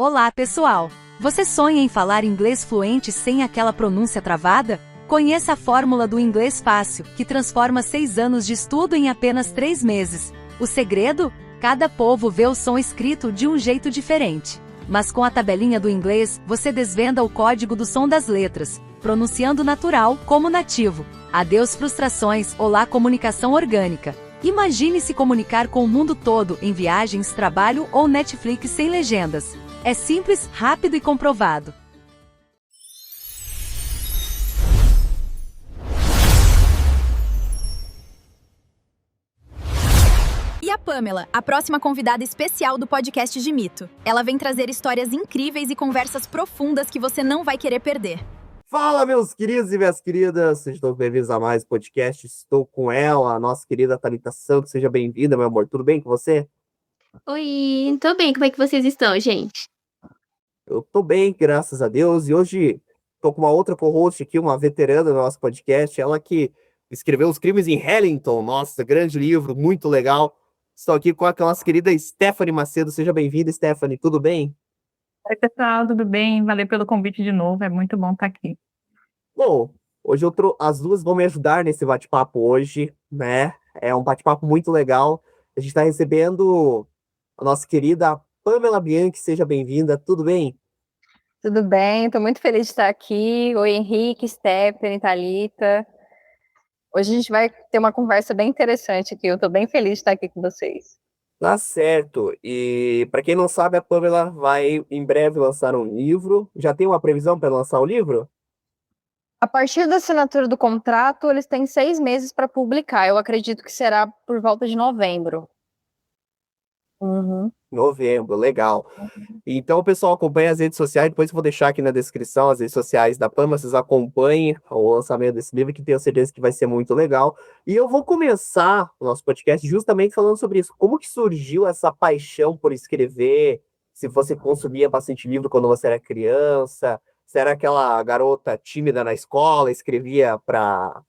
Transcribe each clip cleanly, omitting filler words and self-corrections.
Olá, pessoal! Você sonha em falar inglês fluente sem aquela pronúncia travada? Conheça a fórmula do inglês fácil, que transforma 6 anos de estudo em apenas 3 meses. O segredo? Cada povo vê o som escrito de um jeito diferente. Mas com a tabelinha do inglês, você desvenda o código do som das letras, pronunciando natural como nativo. Adeus frustrações, olá comunicação orgânica. Imagine se comunicar com o mundo todo em viagens, trabalho ou Netflix sem legendas. É simples, rápido e comprovado. E a Pamela, a próxima convidada especial do podcast de Mito. Ela vem trazer histórias incríveis e conversas profundas que você não vai querer perder. Fala, meus queridos e minhas queridas, sejam bem-vindos a mais um podcast. Estou com ela, a nossa querida Thalita Santos. Seja bem-vinda, meu amor. Tudo bem com você? Oi, tô bem, como é que vocês estão, gente? Eu tô bem, graças a Deus. E hoje tô com uma outra co-host aqui, uma veterana do nosso podcast. Ela que escreveu Os Crimes em Hellington. Nossa, grande livro, muito legal. Estou aqui com a nossa querida Stephanie Macedo. Seja bem-vinda, Stephanie. Tudo bem? Oi, pessoal, tudo bem? Valeu pelo convite de novo, é muito bom estar aqui. Bom, hoje as duas vão me ajudar nesse bate-papo hoje, né? É um bate-papo muito legal. A gente está recebendo a nossa querida Pamela Bianchi. Seja bem-vinda, tudo bem? Tudo bem, estou muito feliz de estar aqui. Oi, Henrique, Stephanie, Thalita. Hoje a gente vai ter uma conversa bem interessante aqui. Eu estou bem feliz de estar aqui com vocês. Tá certo. E para quem não sabe, a Pamela vai em breve lançar um livro. Já tem uma previsão para lançar o livro? A partir da assinatura do contrato, eles têm 6 meses para publicar. Eu acredito que será por volta de novembro. Novembro, legal. Então, pessoal, acompanhe as redes sociais. Depois eu vou deixar aqui na descrição as redes sociais da Pamela. Vocês acompanhem o lançamento desse livro, que tenho certeza que vai ser muito legal. E eu vou começar o nosso podcast justamente falando sobre isso. Como que surgiu essa paixão por escrever? Se você consumia bastante livro quando você era criança? Se era aquela garota tímida na escola, escrevia para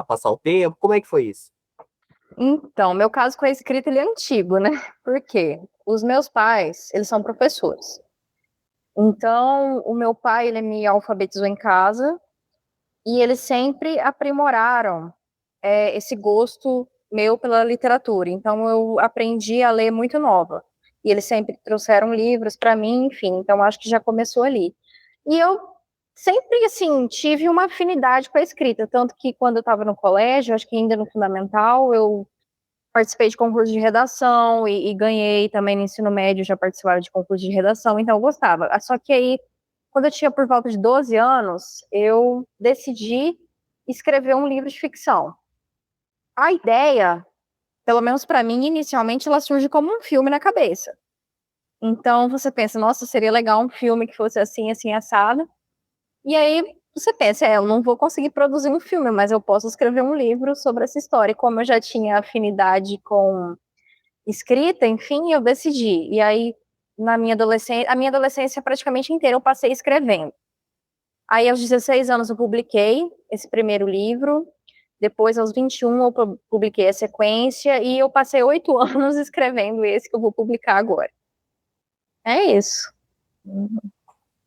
passar o tempo? Como é que foi isso? Então, meu caso com a escrita, ele é antigo, né? Por quê? Os meus pais, eles são professores. Então, o meu pai, ele me alfabetizou em casa e eles sempre aprimoraram esse gosto meu pela literatura. Então, eu aprendi a ler muito nova. E eles sempre trouxeram livros para mim, enfim. Então, acho que já começou ali. E eu sempre, assim, tive uma afinidade com a escrita. Tanto que quando eu estava no colégio, acho que ainda no fundamental, eu participei de concurso de redação e ganhei também no ensino médio, já participava de concurso de redação, então eu gostava. Só que aí, quando eu tinha por volta de 12 anos, eu decidi escrever um livro de ficção. A ideia, pelo menos para mim, inicialmente, ela surge como um filme na cabeça. Então você pensa, nossa, seria legal um filme que fosse assim, assim, assado. E aí você pensa, eu não vou conseguir produzir um filme, mas eu posso escrever um livro sobre essa história. E como eu já tinha afinidade com escrita, enfim, eu decidi. E aí, a minha adolescência praticamente inteira eu passei escrevendo. Aí, aos 16 anos, eu publiquei esse primeiro livro. Depois, aos 21, eu publiquei a sequência. E eu passei 8 anos escrevendo esse que eu vou publicar agora. É isso.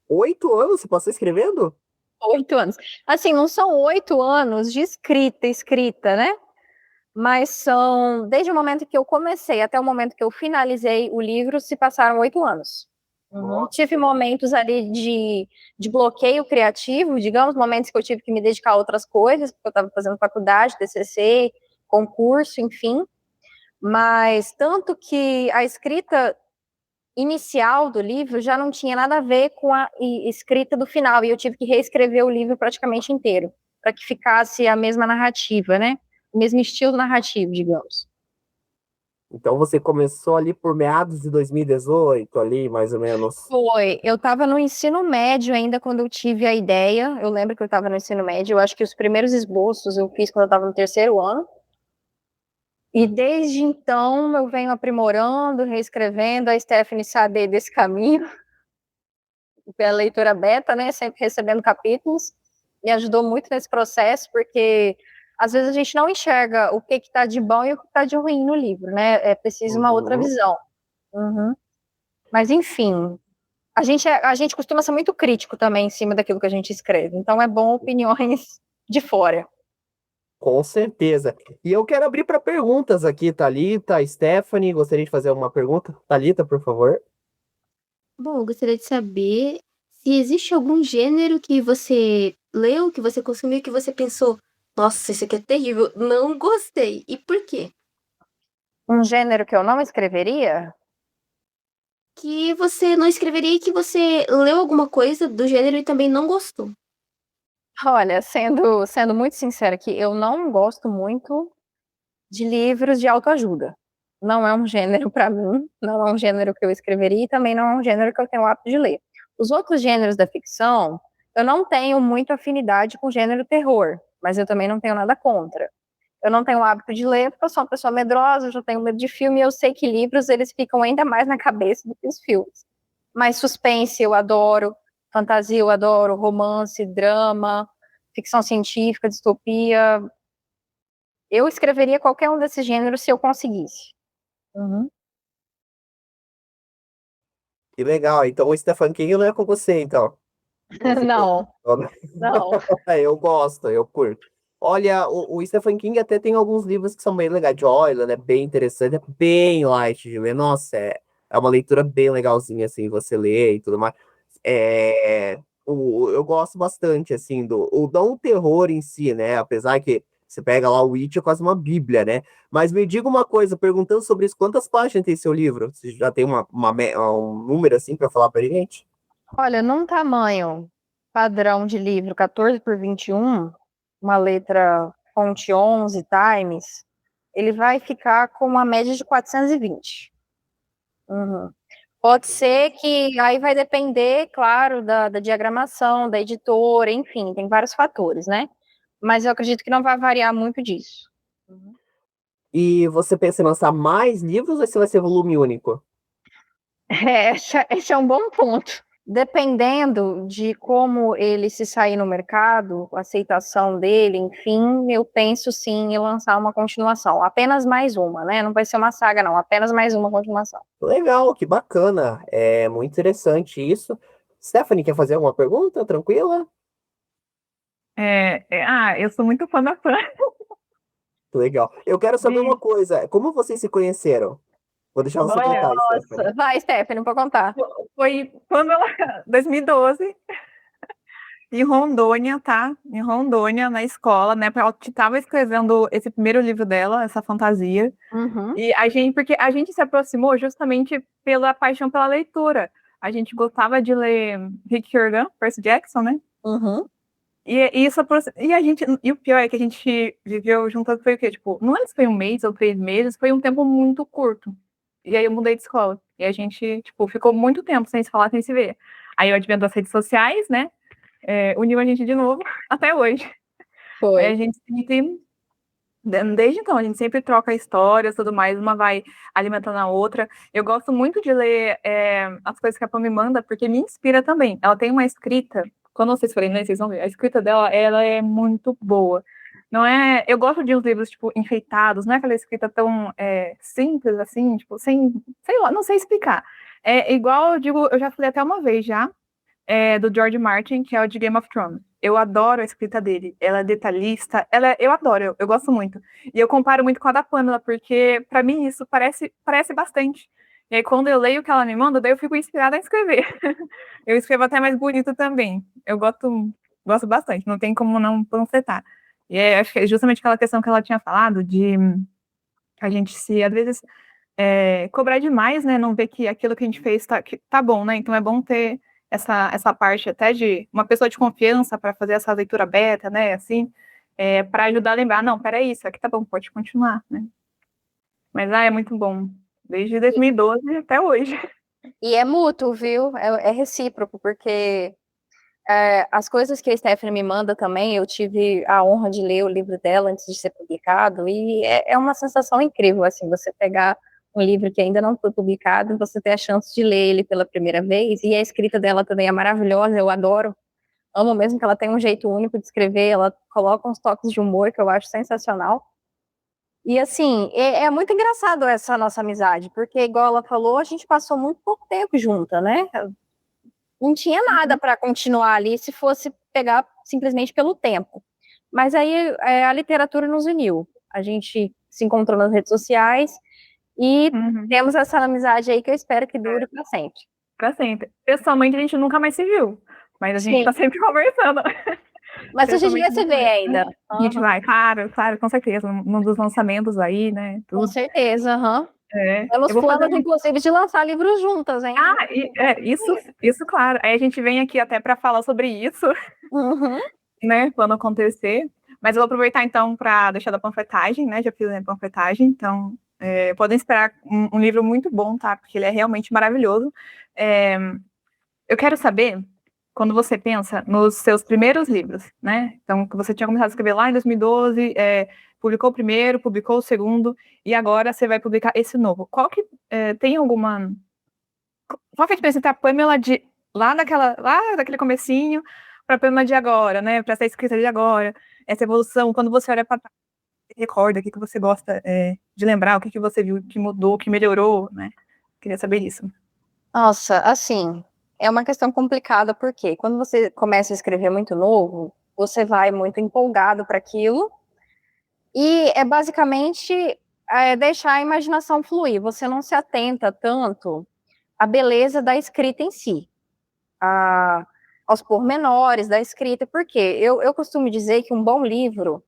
8 anos você passou escrevendo? 8 anos. Assim, não são 8 anos de escrita, né? Mas são, desde o momento que eu comecei até o momento que eu finalizei o livro, se passaram 8 anos. Tive momentos ali de bloqueio criativo, digamos, momentos que eu tive que me dedicar a outras coisas, porque eu estava fazendo faculdade, TCC, concurso, enfim. Mas tanto que a escrita inicial do livro já não tinha nada a ver com a escrita do final, e eu tive que reescrever o livro praticamente inteiro, para que ficasse a mesma narrativa, né? O mesmo estilo narrativo, digamos. Então você começou ali por meados de 2018, ali, mais ou menos. Foi, eu estava no ensino médio ainda quando eu tive a ideia, eu lembro que eu estava no ensino médio, eu acho que os primeiros esboços eu fiz quando eu estava no 3º ano, e desde então eu venho aprimorando, reescrevendo, a Stephanie sabe desse caminho, pela leitura beta, né, sempre recebendo capítulos, me ajudou muito nesse processo, porque às vezes a gente não enxerga o que está de bom e o que está de ruim no livro, né, é preciso uma outra visão. Mas, enfim, a gente costuma ser muito crítico também em cima daquilo que a gente escreve. Então, é bom opiniões de fora. Com certeza. E eu quero abrir para perguntas aqui, Thalita, Stephanie, gostaria de fazer uma pergunta? Thalita, por favor. Bom, eu gostaria de saber se existe algum gênero que você leu, que você consumiu, que você pensou, nossa, isso aqui é terrível, não gostei. E por quê? Um gênero que eu não escreveria? Que você não escreveria e que você leu alguma coisa do gênero e também não gostou. Olha, sendo muito sincera aqui, eu não gosto muito de livros de autoajuda. Não é um gênero para mim, não é um gênero que eu escreveria e também não é um gênero que eu tenho o hábito de ler. Os outros gêneros da ficção, eu não tenho muita afinidade com o gênero terror, mas eu também não tenho nada contra. Eu não tenho o hábito de ler porque eu sou uma pessoa medrosa, eu já tenho medo de filme e eu sei que livros eles ficam ainda mais na cabeça do que os filmes. Mas suspense eu adoro, fantasia eu adoro, romance, drama, ficção científica, distopia. Eu escreveria qualquer um desses gêneros se eu conseguisse. Uhum. Que legal. Então o Stephen King não é com você, então. Você Não, curte? não. Eu gosto, eu curto. Olha, o Stephen King até tem alguns livros que são bem legais. Joyland é bem interessante, é bem light de ler. Nossa, é uma leitura bem legalzinha, assim, você lê e tudo mais. Eu gosto bastante, assim, não o terror em si, né? Apesar que você pega lá o It, é quase uma bíblia, né? Mas me diga uma coisa, perguntando sobre isso, quantas páginas tem seu livro? Você já tem um número, assim, para falar pra gente? Olha, num tamanho padrão de livro 14 por 21, uma letra fonte 11 Times, ele vai ficar com uma média de 420. Uhum. Pode ser que aí vai depender, claro, da diagramação, da editora, enfim, tem vários fatores, né? Mas eu acredito que não vai variar muito disso. Uhum. E você pensa em lançar mais livros ou esse vai ser volume único? Esse é um bom ponto. Dependendo de como ele se sair no mercado, a aceitação dele, enfim, eu penso sim em lançar uma continuação. Apenas mais uma, né? Não vai ser uma saga, não. Apenas mais uma continuação. Legal, que bacana. É muito interessante isso. Stephanie, quer fazer alguma pergunta? Tranquila? Eu sou muito fã da fã. Legal. Eu quero saber uma coisa. Como vocês se conheceram? Vou deixar você Olha, contar, Stephanie. Vai, Stephanie, pode contar. foi quando ela, 2012, em Rondônia, tá? Em Rondônia, na escola, né? Ela estava escrevendo esse primeiro livro dela, essa fantasia. Uhum. E porque a gente se aproximou justamente pela paixão pela leitura. A gente gostava de ler Rick Riordan, Percy Jackson, né? Uhum. E o pior é que a gente viveu juntas foi o quê? Tipo, não lembro se foi um mês ou 3 meses, foi um tempo muito curto. E aí eu mudei de escola. E a gente, tipo, ficou muito tempo sem se falar, sem se ver. Aí o advento das redes sociais, né? Uniu a gente de novo até hoje. Aí a Foi. gente sempre, desde então, a gente sempre troca histórias, tudo mais, uma vai alimentando a outra. Eu gosto muito de ler as coisas que a Pam me manda, porque me inspira também. Ela tem uma escrita, quando vocês forem ler, vocês vão ver, a escrita dela, ela é muito boa. Não é, eu gosto de uns livros, tipo, enfeitados, não é aquela escrita tão simples, assim, tipo, sei lá, não sei explicar. É igual, eu digo, eu já falei até uma vez já, do George Martin, que é o de Game of Thrones. Eu adoro a escrita dele. Ela é detalhista. Eu adoro, eu gosto muito. E eu comparo muito com a da Pamela, porque para mim isso parece bastante. E aí quando eu leio o que ela me manda, daí eu fico inspirada a escrever. Eu escrevo até mais bonito também. Eu gosto bastante, não tem como não panfletar. E acho que é justamente aquela questão que ela tinha falado de a gente se, às vezes, cobrar demais, né? Não ver que aquilo que a gente fez que tá bom, né? Então é bom ter essa parte até de uma pessoa de confiança para fazer essa leitura beta, né? Assim, para ajudar a lembrar, não, peraí, isso aqui tá bom, pode continuar, né? Mas é muito bom. Desde 2012 até hoje. E é mútuo, viu? É recíproco, porque as coisas que a Stephanie me manda também, eu tive a honra de ler o livro dela antes de ser publicado, e é uma sensação incrível, assim, você pegar um livro que ainda não foi publicado, você ter a chance de ler ele pela primeira vez, e a escrita dela também é maravilhosa, eu adoro, amo mesmo que ela tem um jeito único de escrever, ela coloca uns toques de humor que eu acho sensacional, E assim, é muito engraçado essa nossa amizade, porque igual ela falou, a gente passou muito pouco tempo junta, né? Não tinha nada para continuar ali se fosse pegar simplesmente pelo tempo. Mas aí a literatura nos uniu. A gente se encontrou nas redes sociais e Uhum. temos essa amizade aí que eu espero que dure para sempre. Pra sempre. Pessoalmente, a gente nunca mais se viu. Mas a gente Sim, tá sempre conversando. mas a gente Pessoalmente, vai a se gente ver vai. ainda. A gente vai, claro, com certeza. Num dos lançamentos aí, né? Com Tudo. certeza, aham. É. Temos Eu vou fazer planos, um. inclusive, de lançar livros juntas, hein? Isso, claro. Aí a gente vem aqui até para falar sobre isso, Uhum. né? Quando acontecer. Mas eu vou aproveitar então para deixar da panfletagem, né? Já fiz a panfletagem, então podem esperar um livro muito bom, tá? Porque ele é realmente maravilhoso. É, eu quero saber, quando você pensa nos seus primeiros livros, né? Então, que você tinha começado a escrever lá em 2012, publicou o primeiro, publicou o segundo, e agora você vai publicar esse novo. Tem alguma. Qual que é a diferença entre a Pamela de lá daquele comecinho para a Pamela de agora, né? Para essa escrita de agora, essa evolução, quando você olha para trás, recorda o que você gosta de lembrar, o que você viu que mudou, que melhorou, né? Queria saber isso. Nossa, assim, é uma questão complicada, porque quando você começa a escrever muito novo, você vai muito empolgado para aquilo, e é basicamente deixar a imaginação fluir. Você não se atenta tanto à beleza da escrita em si, aos pormenores da escrita, porque eu costumo dizer que um bom livro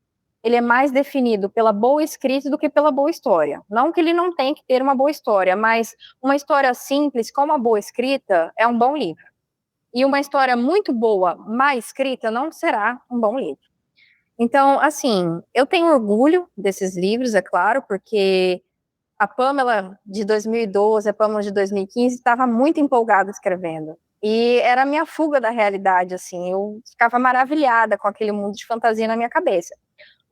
ele é mais definido pela boa escrita do que pela boa história. Não que ele não tenha que ter uma boa história, mas uma história simples com uma boa escrita é um bom livro. E uma história muito boa, mal escrita, não será um bom livro. Então, assim, eu tenho orgulho desses livros, é claro, porque a Pamela de 2012, a Pamela de 2015, estava muito empolgada escrevendo. E era a minha fuga da realidade, assim, eu ficava maravilhada com aquele mundo de fantasia na minha cabeça.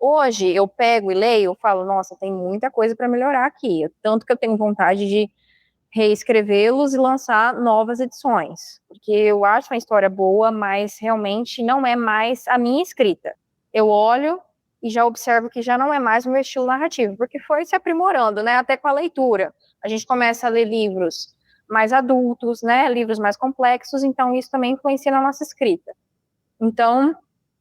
Hoje eu pego e leio, falo, nossa, tem muita coisa para melhorar aqui, tanto que eu tenho vontade de reescrevê-los e lançar novas edições, porque eu acho uma história boa, mas realmente não é mais a minha escrita. Eu olho e já observo que já não é mais o meu estilo narrativo, porque foi se aprimorando, né, até com a leitura. A gente começa a ler livros mais adultos, né, livros mais complexos, então isso também influencia na nossa escrita. Então,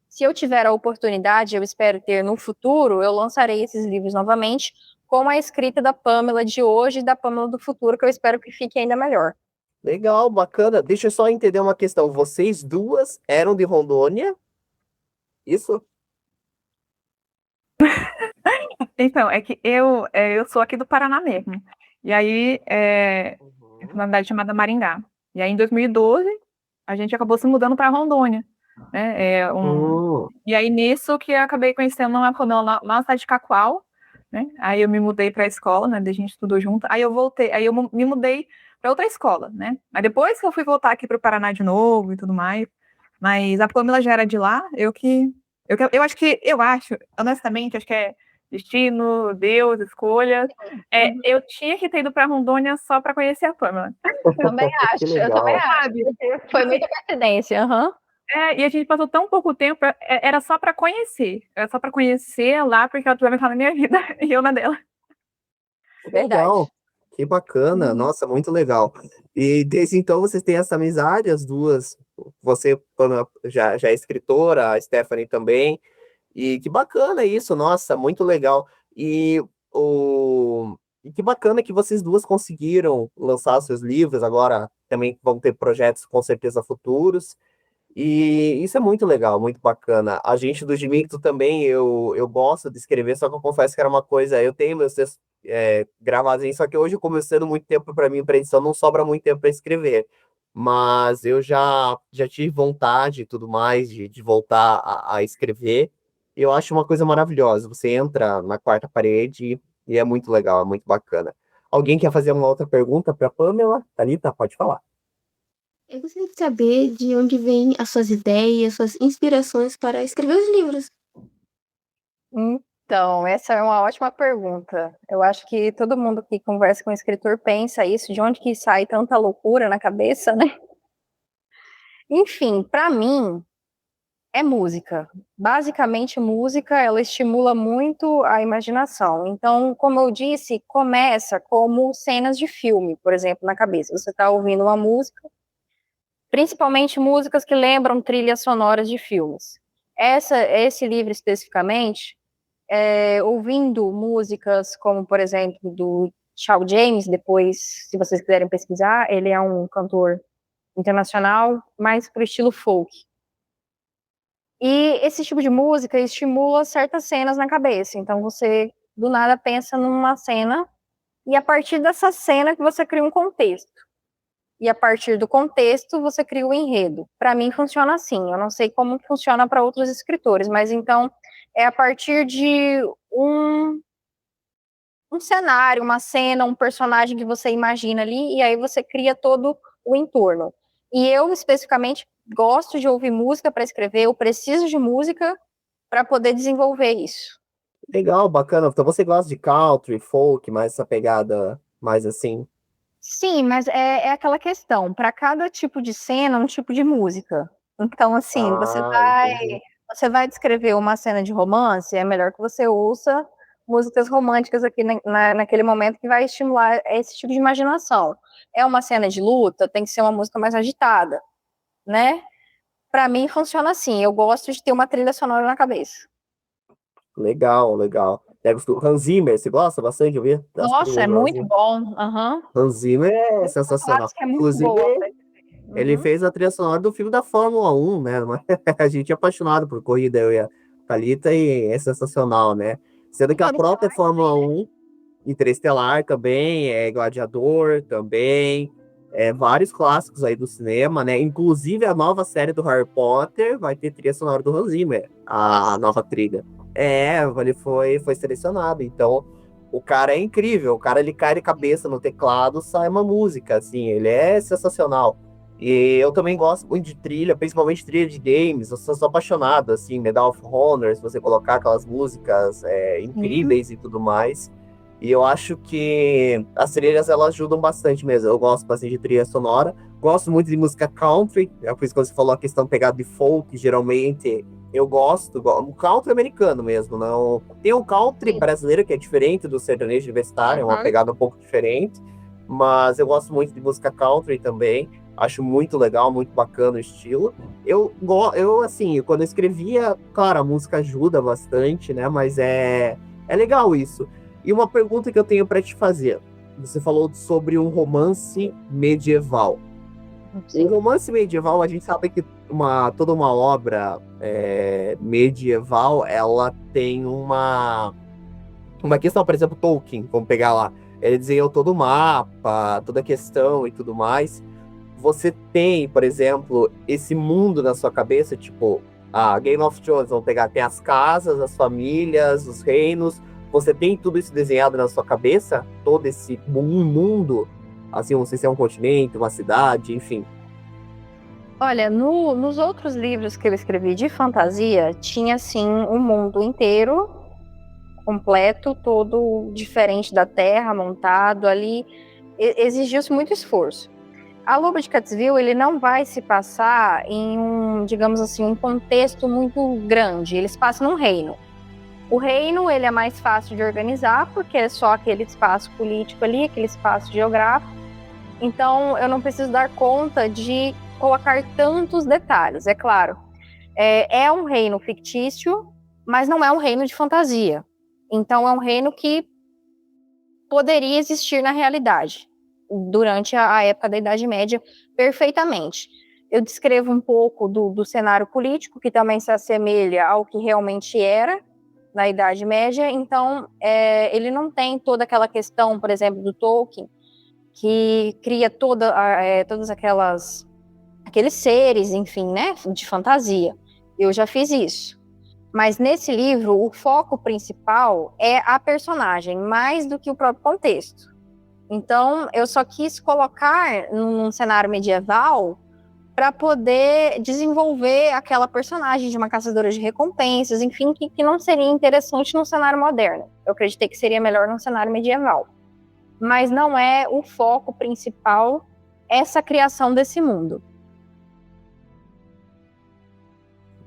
se eu tiver a oportunidade, eu espero ter no futuro, eu lançarei esses livros novamente, com a escrita da Pamela de hoje e da Pamela do futuro, que eu espero que fique ainda melhor. Legal, bacana. Deixa eu só entender uma questão. Vocês duas eram de Rondônia? Isso? Então, é que eu sou aqui do Paraná mesmo. E aí, uma cidade chamada Maringá. E aí, em 2012, a gente acabou se mudando para Rondônia, né? E aí, nisso que eu acabei conhecendo uma Pamela lá na cidade de Cacoal, né? Aí eu me mudei para a escola, né? A gente estudou junto. Aí eu voltei, aí eu me mudei para outra escola, né? Aí depois que eu fui voltar aqui para o Paraná de novo e tudo mais, mas a Pamela já era de lá, eu acho, honestamente, acho que é destino, Deus, escolha. Eu tinha que ter ido para Rondônia só para conhecer a Pamela. Também Que acho, eu também legal. acho. Foi muita coincidência, uhum. E a gente passou tão pouco tempo, era só para conhecer. Era só para conhecer lá, porque ela vai estar na minha vida e eu na dela. Verdade. Legal. Que bacana. Nossa, muito legal. E desde então vocês têm essa amizade, as duas. Você Pana, já é escritora, a Stephanie também. E que bacana isso, nossa, muito legal. E que bacana que vocês duas conseguiram lançar seus livros, agora também vão ter projetos com certeza futuros. E isso é muito legal, muito bacana. A gente do Gimicto também, eu gosto de escrever, só que eu confesso que era uma coisa, eu tenho meus textos gravados, só que hoje, como eu sendo muito tempo para mim, para edição, não sobra muito tempo para escrever. Mas eu já tive vontade e tudo mais de voltar a escrever. E eu acho uma coisa maravilhosa. Você entra na quarta parede e é muito legal, é muito bacana. Alguém quer fazer uma outra pergunta para Pamela? Thalita, pode falar. Eu gostaria de saber de onde vêm as suas ideias, suas inspirações para escrever os livros. Então, essa é uma ótima pergunta. Eu acho que todo mundo que conversa com o escritor pensa isso, de onde que sai tanta loucura na cabeça, né? Enfim, para mim, é música. Basicamente, música, ela estimula muito a imaginação. Então, como eu disse, começa como cenas de filme, por exemplo, na cabeça. Você está ouvindo uma música, principalmente músicas que lembram trilhas sonoras de filmes. Esse livro especificamente, ouvindo músicas como, por exemplo, do Shawn James, depois, se vocês quiserem pesquisar, ele é um cantor internacional, mais pro estilo folk. E esse tipo de música estimula certas cenas na cabeça. Então você, do nada, pensa numa cena, e a partir dessa cena que você cria um contexto. E a partir do contexto, você cria o enredo. Para mim, funciona assim. Eu não sei como funciona para outros escritores, mas então é a partir de um cenário, uma cena, um personagem que você imagina ali, e aí você cria todo o entorno. E eu, especificamente, gosto de ouvir música para escrever, eu preciso de música para poder desenvolver isso. Legal, bacana. Então você gosta de country, folk, mais essa pegada mais assim? Sim, mas é aquela questão, para cada tipo de cena, um tipo de música. Então, assim, Ah, entendi. você vai descrever uma cena de romance, é melhor que você ouça músicas românticas aqui naquele momento que vai estimular esse tipo de imaginação. É uma cena de luta, tem que ser uma música mais agitada, né? Para mim funciona assim, eu gosto de ter uma trilha sonora na cabeça. Legal, legal. Hans Zimmer, você gosta bastante de ouvir das Nossa, é trilhas do Hans muito Zimmer? bom. Aham. Hans Zimmer é Música sensacional. clássica é muito Inclusive, boa. ele Uhum. fez a trilha sonora do filme da Fórmula 1, né? A gente é apaixonado por corrida, eu e a Thalita, e é sensacional, né? Sendo que a própria Interestelar Fórmula também, né? 1, Interestelar também, Gladiador também, vários clássicos aí do cinema, né? Inclusive a nova série do Harry Potter vai ter trilha sonora do Hans Zimmer, a Nossa. nova trilha. Ele foi selecionado, então o cara é incrível, o cara ele cai de cabeça no teclado, sai uma música, assim, ele é sensacional. E eu também gosto muito de trilha, principalmente trilha de games, eu sou apaixonado, assim, Medal of Honor, se você colocar aquelas músicas Sim. incríveis e tudo mais. E eu acho que as trilhas, elas ajudam bastante mesmo. Eu gosto bastante de trilha sonora, gosto muito de música country, é por isso que você falou a questão pegada de folk, geralmente eu gosto, o country americano mesmo, não. Tem o country Sim. brasileiro que é diferente do sertanejo universitário, é uma Uhum. pegada um pouco diferente, mas eu gosto muito de música country também. Acho muito legal, muito bacana o estilo. Eu assim, quando eu escrevia, claro, a música ajuda bastante, né? Mas é legal isso. E uma pergunta que eu tenho para te fazer. Você falou sobre um romance medieval. O Sim. romance medieval, a gente sabe que toda uma obra medieval, ela tem uma questão, por exemplo, Tolkien, vamos pegar lá. Ele desenhou todo o mapa, toda a questão e tudo mais. Você tem, por exemplo, esse mundo na sua cabeça, tipo, a Game of Thrones, vamos pegar, tem as casas, as famílias, os reinos. Você tem tudo isso desenhado na sua cabeça? Todo esse mundo? Assim, não sei se é um continente, uma cidade, enfim. Olha, nos outros livros que eu escrevi de fantasia, tinha sim um mundo inteiro, completo, todo diferente da Terra, montado ali. Exigiu-se muito esforço. A Loba de Catesville, ele não vai se passar em digamos assim, um contexto muito grande. Ele se passa num reino. O reino, ele é mais fácil de organizar, porque é só aquele espaço político ali, aquele espaço geográfico. Então, eu não preciso dar conta de colocar tantos detalhes, é claro. É um reino fictício, mas não é um reino de fantasia. Então, é um reino que poderia existir na realidade, durante a época da Idade Média, perfeitamente. Eu descrevo um pouco do cenário político, que também se assemelha ao que realmente era na Idade Média. Então, ele não tem toda aquela questão, por exemplo, do Tolkien, que cria todas aqueles seres, enfim, né, de fantasia. Eu já fiz isso. Mas nesse livro, o foco principal é a personagem, mais do que o próprio contexto. Então, eu só quis colocar num cenário medieval para poder desenvolver aquela personagem de uma caçadora de recompensas, enfim, que não seria interessante num cenário moderno. Eu acreditei que seria melhor num cenário medieval. Mas não é o foco principal essa criação desse mundo.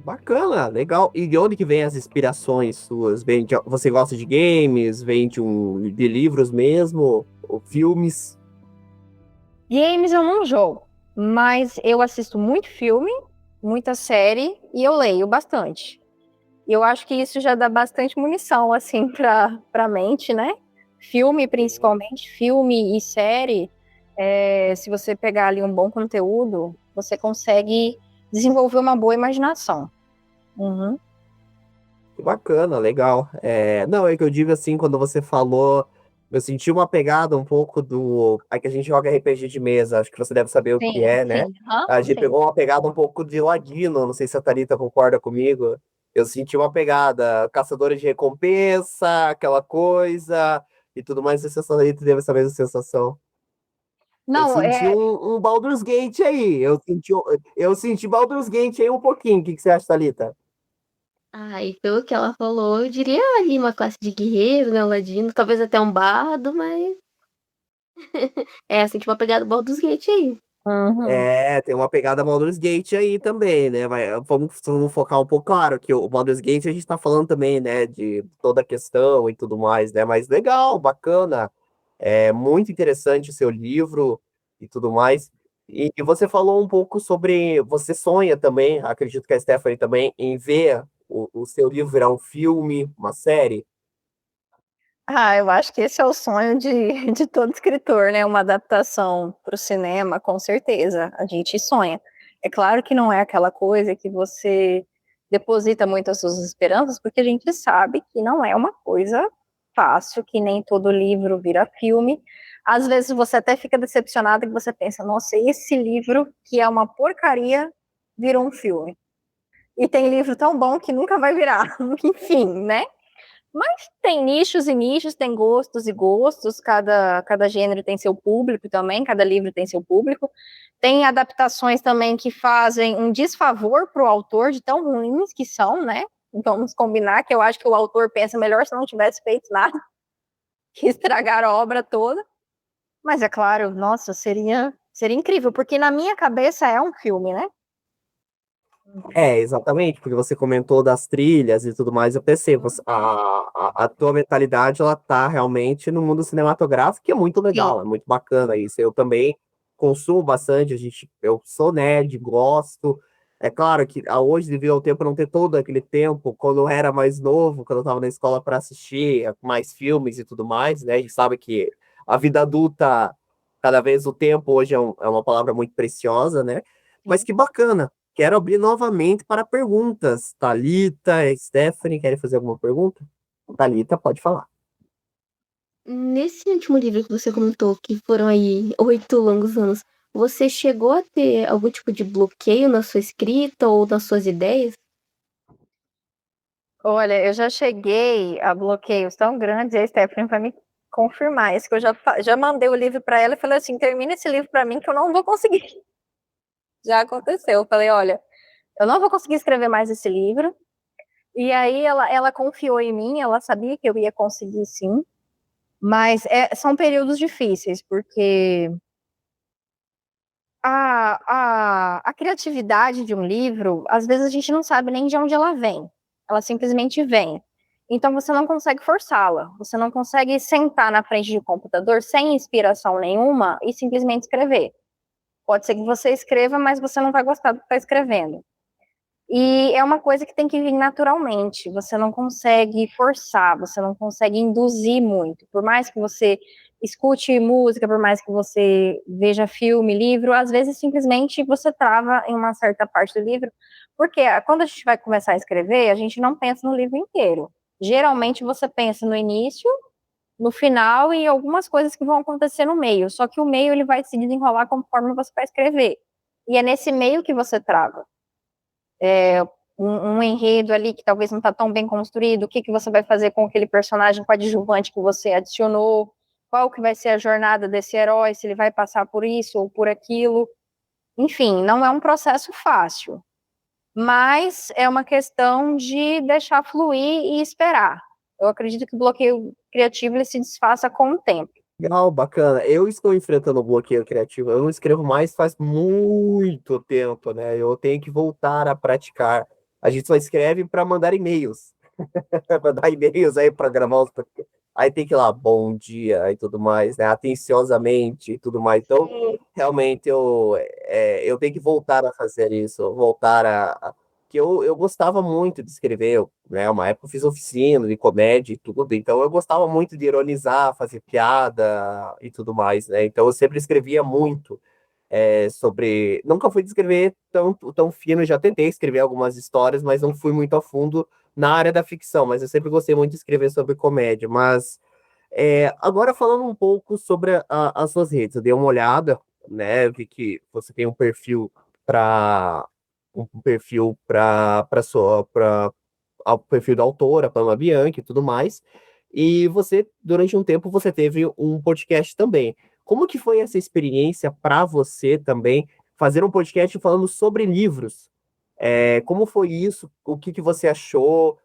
Bacana, legal. E de onde que vem as inspirações suas? Você gosta de games? Vem de livros mesmo? Ou filmes? Games eu não jogo, mas eu assisto muito filme, muita série e eu leio bastante. E eu acho que isso já dá bastante munição, assim, para mente, né? Filme, principalmente, filme e série, se você pegar ali um bom conteúdo, você consegue desenvolver uma boa imaginação. Uhum. Que bacana, legal. Não, é que eu digo assim, quando você falou, eu senti uma pegada um pouco do. Aqui a gente joga RPG de mesa, acho que você deve saber o que Sim, é, né? sim. Aham, A gente sim. pegou uma pegada um pouco de Ladino, não sei se a Thalita concorda comigo. Eu senti uma pegada, caçadora de recompensa, aquela coisa e tudo mais. Não sei se a Thalita teve essa mesma sensação. Eu Não, senti um Baldur's Gate aí. Eu senti Baldur's Gate aí um pouquinho. O que você acha, Thalita? Ai, pelo que ela falou, eu diria ali uma classe de guerreiro, né? Um ladino, talvez até um bardo, mas. Senti uma pegada do Baldur's Gate aí. uhum. Tem uma pegada Baldur's Gate aí também, né? Vamos focar um pouco, claro, que o Baldur's Gate a gente tá falando também, né, de toda a questão e tudo mais, né? Mas legal, bacana, muito interessante o seu livro e tudo mais. E você falou um pouco sobre, você sonha também, acredito que a Stephanie também, em ver o seu livro virar um filme, uma série. Eu acho que esse é o sonho de todo escritor, né? Uma adaptação para o cinema, com certeza. A gente sonha. É claro que não é aquela coisa que você deposita muito as suas esperanças, porque a gente sabe que não é uma coisa fácil, que nem todo livro vira filme. Às vezes você até fica decepcionado que você pensa, nossa, esse livro, que é uma porcaria, virou um filme. E tem livro tão bom que nunca vai virar. Enfim, né? Mas tem nichos e nichos, tem gostos e gostos, cada gênero tem seu público também, cada livro tem seu público. Tem adaptações também que fazem um desfavor para o autor, de tão ruins que são, né? Vamos combinar que eu acho que o autor pensa melhor se não tivesse feito nada, que estragar a obra toda. Mas é claro, nossa, seria incrível, porque na minha cabeça é um filme, né? Exatamente, porque você comentou das trilhas e tudo mais, eu pensei, a tua mentalidade, ela tá realmente no mundo cinematográfico, que é muito Sim. legal, é muito bacana isso. Eu também consumo bastante, eu sou nerd, gosto. É claro que hoje, devido ao tempo, não ter todo aquele tempo, quando eu era mais novo, quando eu estava na escola para assistir mais filmes e tudo mais, né? A gente sabe que a vida adulta, cada vez o tempo hoje é uma palavra muito preciosa, né? Mas que bacana. Quero abrir novamente para perguntas. Thalita, Stephanie, querem fazer alguma pergunta? Thalita, pode falar. Nesse último livro que você comentou, que foram aí 8 longos anos, você chegou a ter algum tipo de bloqueio na sua escrita ou nas suas ideias? Olha, eu já cheguei a bloqueios tão grandes, e a Stephanie vai me confirmar isso, que eu já mandei o livro para ela e falei assim, termina esse livro para mim que eu não vou conseguir. Já aconteceu, eu falei, olha, eu não vou conseguir escrever mais esse livro, e aí ela confiou em mim, ela sabia que eu ia conseguir sim, mas são períodos difíceis, porque a criatividade de um livro, às vezes a gente não sabe nem de onde ela vem. Ela simplesmente vem. Então você não consegue forçá-la. Você não consegue sentar na frente de um computador sem inspiração nenhuma e simplesmente escrever. Pode ser que você escreva, mas você não vai gostar do que está escrevendo. E é uma coisa que tem que vir naturalmente. Você não consegue forçar, você não consegue induzir muito. Por mais que você escute música, por mais que você veja filme, livro, às vezes simplesmente você trava em uma certa parte do livro, porque quando a gente vai começar a escrever, a gente não pensa no livro inteiro. Geralmente você pensa no início, no final e algumas coisas que vão acontecer no meio. Só que o meio ele vai se desenrolar conforme você vai escrever. E é nesse meio que você trava. Um enredo ali que talvez não está tão bem construído, o que você vai fazer com aquele personagem coadjuvante que você adicionou, qual que vai ser a jornada desse herói, se ele vai passar por isso ou por aquilo. Enfim, não é um processo fácil, mas é uma questão de deixar fluir e esperar. Eu acredito que o bloqueio criativo ele se desfaça com o tempo. Legal, bacana. Eu estou enfrentando o bloqueio criativo. Eu não escrevo mais faz muito tempo, né? Eu tenho que voltar a praticar a gente só escreve para mandar e-mails. Mandar e-mails aí para gravar os. Aí tem que ir lá, bom dia e tudo mais, né? Atenciosamente e tudo mais. Então, realmente, eu tenho que voltar a fazer isso, voltar que eu gostava muito de escrever, né? Uma época eu fiz oficina de comédia e tudo, então eu gostava muito de ironizar, fazer piada e tudo mais, né? Então eu sempre escrevia muito sobre. Nunca fui de escrever tão fino, já tentei escrever algumas histórias, mas não fui muito a fundo na área da ficção, mas eu sempre gostei muito de escrever sobre comédia. Mas agora falando um pouco sobre as suas redes, eu dei uma olhada, né? Vi que você tem um perfil para sua para o perfil da autora, Pamela Bianchi e tudo mais. E você, durante um tempo, você teve um podcast também. Como que foi essa experiência para você também fazer um podcast falando sobre livros? Como foi isso? O que que você achou?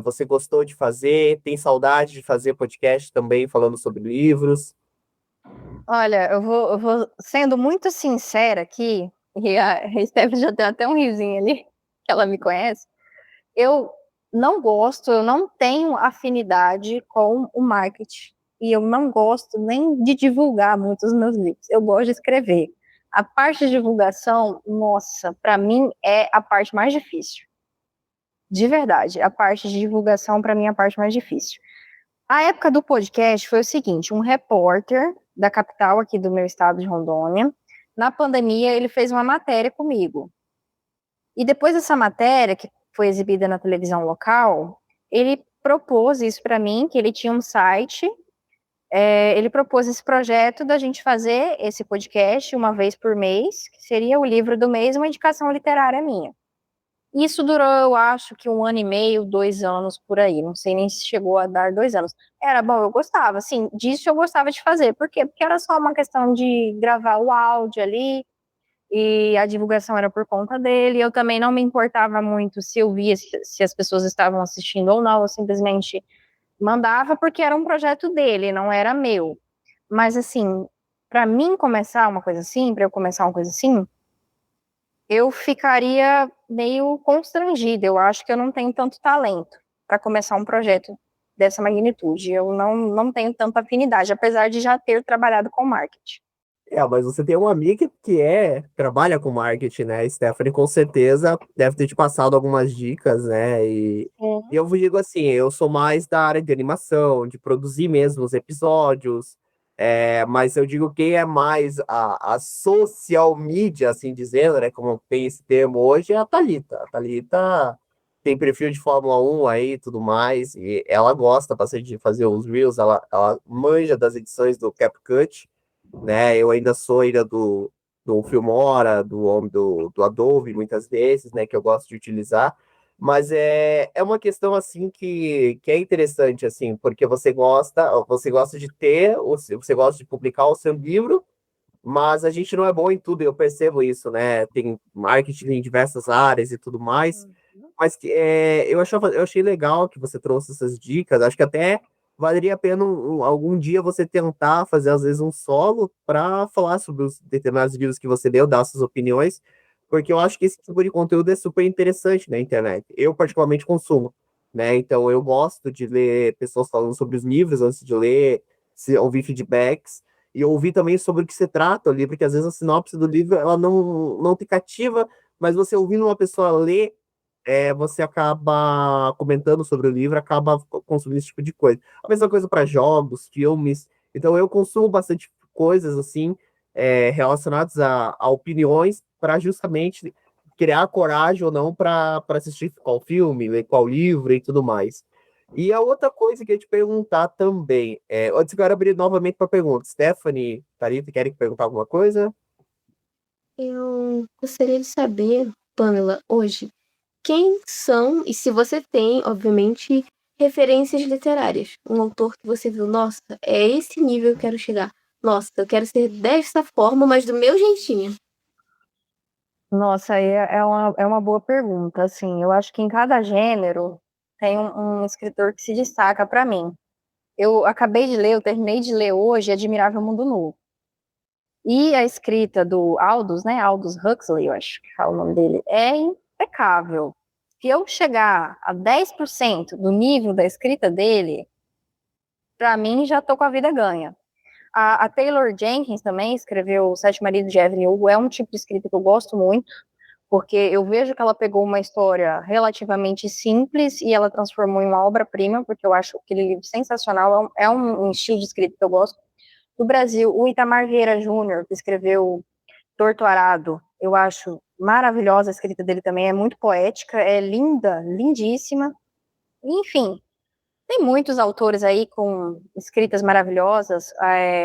Você gostou de fazer? Tem saudade de fazer podcast também falando sobre livros? Olha, eu vou sendo muito sincera aqui, e a Steph já deu até um risinho ali, que ela me conhece. Eu não gosto, eu não tenho afinidade com o marketing. E eu não gosto nem de divulgar muito os meus livros. Eu gosto de escrever. A parte de divulgação, nossa, para mim é a parte mais difícil. De verdade, a parte de divulgação para mim é a parte mais difícil. A época do podcast foi o seguinte, um repórter da capital aqui do meu estado de Rondônia, na pandemia ele fez uma matéria comigo. E depois dessa matéria, que foi exibida na televisão local, ele propôs isso para mim, que ele tinha um site, ele propôs esse projeto da gente fazer esse podcast uma vez por mês, que seria o livro do mês, uma indicação literária minha. Isso durou, eu acho que 1 ano e meio, 2 anos por aí. Não sei nem se chegou a dar 2 anos. Era bom, eu gostava, assim, disso eu gostava de fazer. Por quê? Porque era só uma questão de gravar o áudio ali, e a divulgação era por conta dele. Eu também não me importava muito se eu via se as pessoas estavam assistindo ou não, eu simplesmente mandava porque era um projeto dele, não era meu. Mas, assim, para mim começar uma coisa assim, para eu começar uma coisa assim, eu ficaria meio constrangida. Eu acho que eu não tenho tanto talento para começar um projeto dessa magnitude. Eu não tenho tanta afinidade, apesar de já ter trabalhado com marketing. Mas você tem uma amiga que trabalha com marketing, né? Stephanie, com certeza deve ter te passado algumas dicas, né? E eu vos digo assim, eu sou mais da área de animação, de produzir mesmo os episódios, mas eu digo quem é mais a social media, assim dizendo, né? Como tem esse termo hoje, é a Thalita. A Thalita tem perfil de Fórmula 1 aí e tudo mais, e ela gosta bastante de fazer os Reels, ela manja das edições do CapCut, né? Eu ainda sou ainda do Filmora, do Adobe, muitas vezes, né? Que eu gosto de utilizar. Mas é uma questão, assim, que é interessante, assim, porque você gosta de ter, você gosta de publicar o seu livro, mas a gente não é bom em tudo, eu percebo isso, né? Tem marketing em diversas áreas e tudo mais. Mas eu achei legal que você trouxe essas dicas. Acho que até valeria a pena algum dia você tentar fazer, às vezes, um solo para falar sobre os determinados livros que você leu, dar suas opiniões, porque eu acho que esse tipo de conteúdo é super interessante na internet. Eu, particularmente, consumo, né? Então, eu gosto de ler pessoas falando sobre os livros antes de ler, ouvir feedbacks. E ouvir também sobre o que se trata o livro, porque às vezes a sinopse do livro ela não te cativa, mas você ouvindo uma pessoa ler, você acaba comentando sobre o livro, acaba consumindo esse tipo de coisa. A mesma coisa para jogos, filmes. Então eu consumo bastante coisas assim, relacionadas a opiniões, para justamente criar coragem ou não para assistir qual filme, ler qual livro e tudo mais. E a outra coisa que eu ia te perguntar também, antes eu quero abrir novamente para pergunta. Stephanie, Thalita, querem perguntar alguma coisa? Eu gostaria de saber, Pamela, hoje, quem são, e se você tem, obviamente, referências literárias. Um autor que você viu, nossa, é esse nível que eu quero chegar. Nossa, eu quero ser dessa forma, mas do meu jeitinho. Nossa, aí é uma boa pergunta. Assim, eu acho que em cada gênero tem um escritor que se destaca para mim. Eu acabei de ler, eu terminei de ler hoje Admirável Mundo Novo. E a escrita do Aldous, né? Aldous Huxley, eu acho que é o nome dele, é impecável. Se eu chegar a 10% do nível da escrita dele, para mim já tô com a vida ganha. A Taylor Jenkins também escreveu Sete Maridos de Evelyn Hugo, é um tipo de escrita que eu gosto muito, porque eu vejo que ela pegou uma história relativamente simples e ela transformou em uma obra-prima, porque eu acho aquele livro sensacional, é um estilo de escrita que eu gosto. No Brasil, o Itamar Vieira Júnior, que escreveu Torto Arado, eu acho maravilhosa a escrita dele também, é muito poética, é linda, lindíssima. Enfim, tem muitos autores aí com escritas maravilhosas.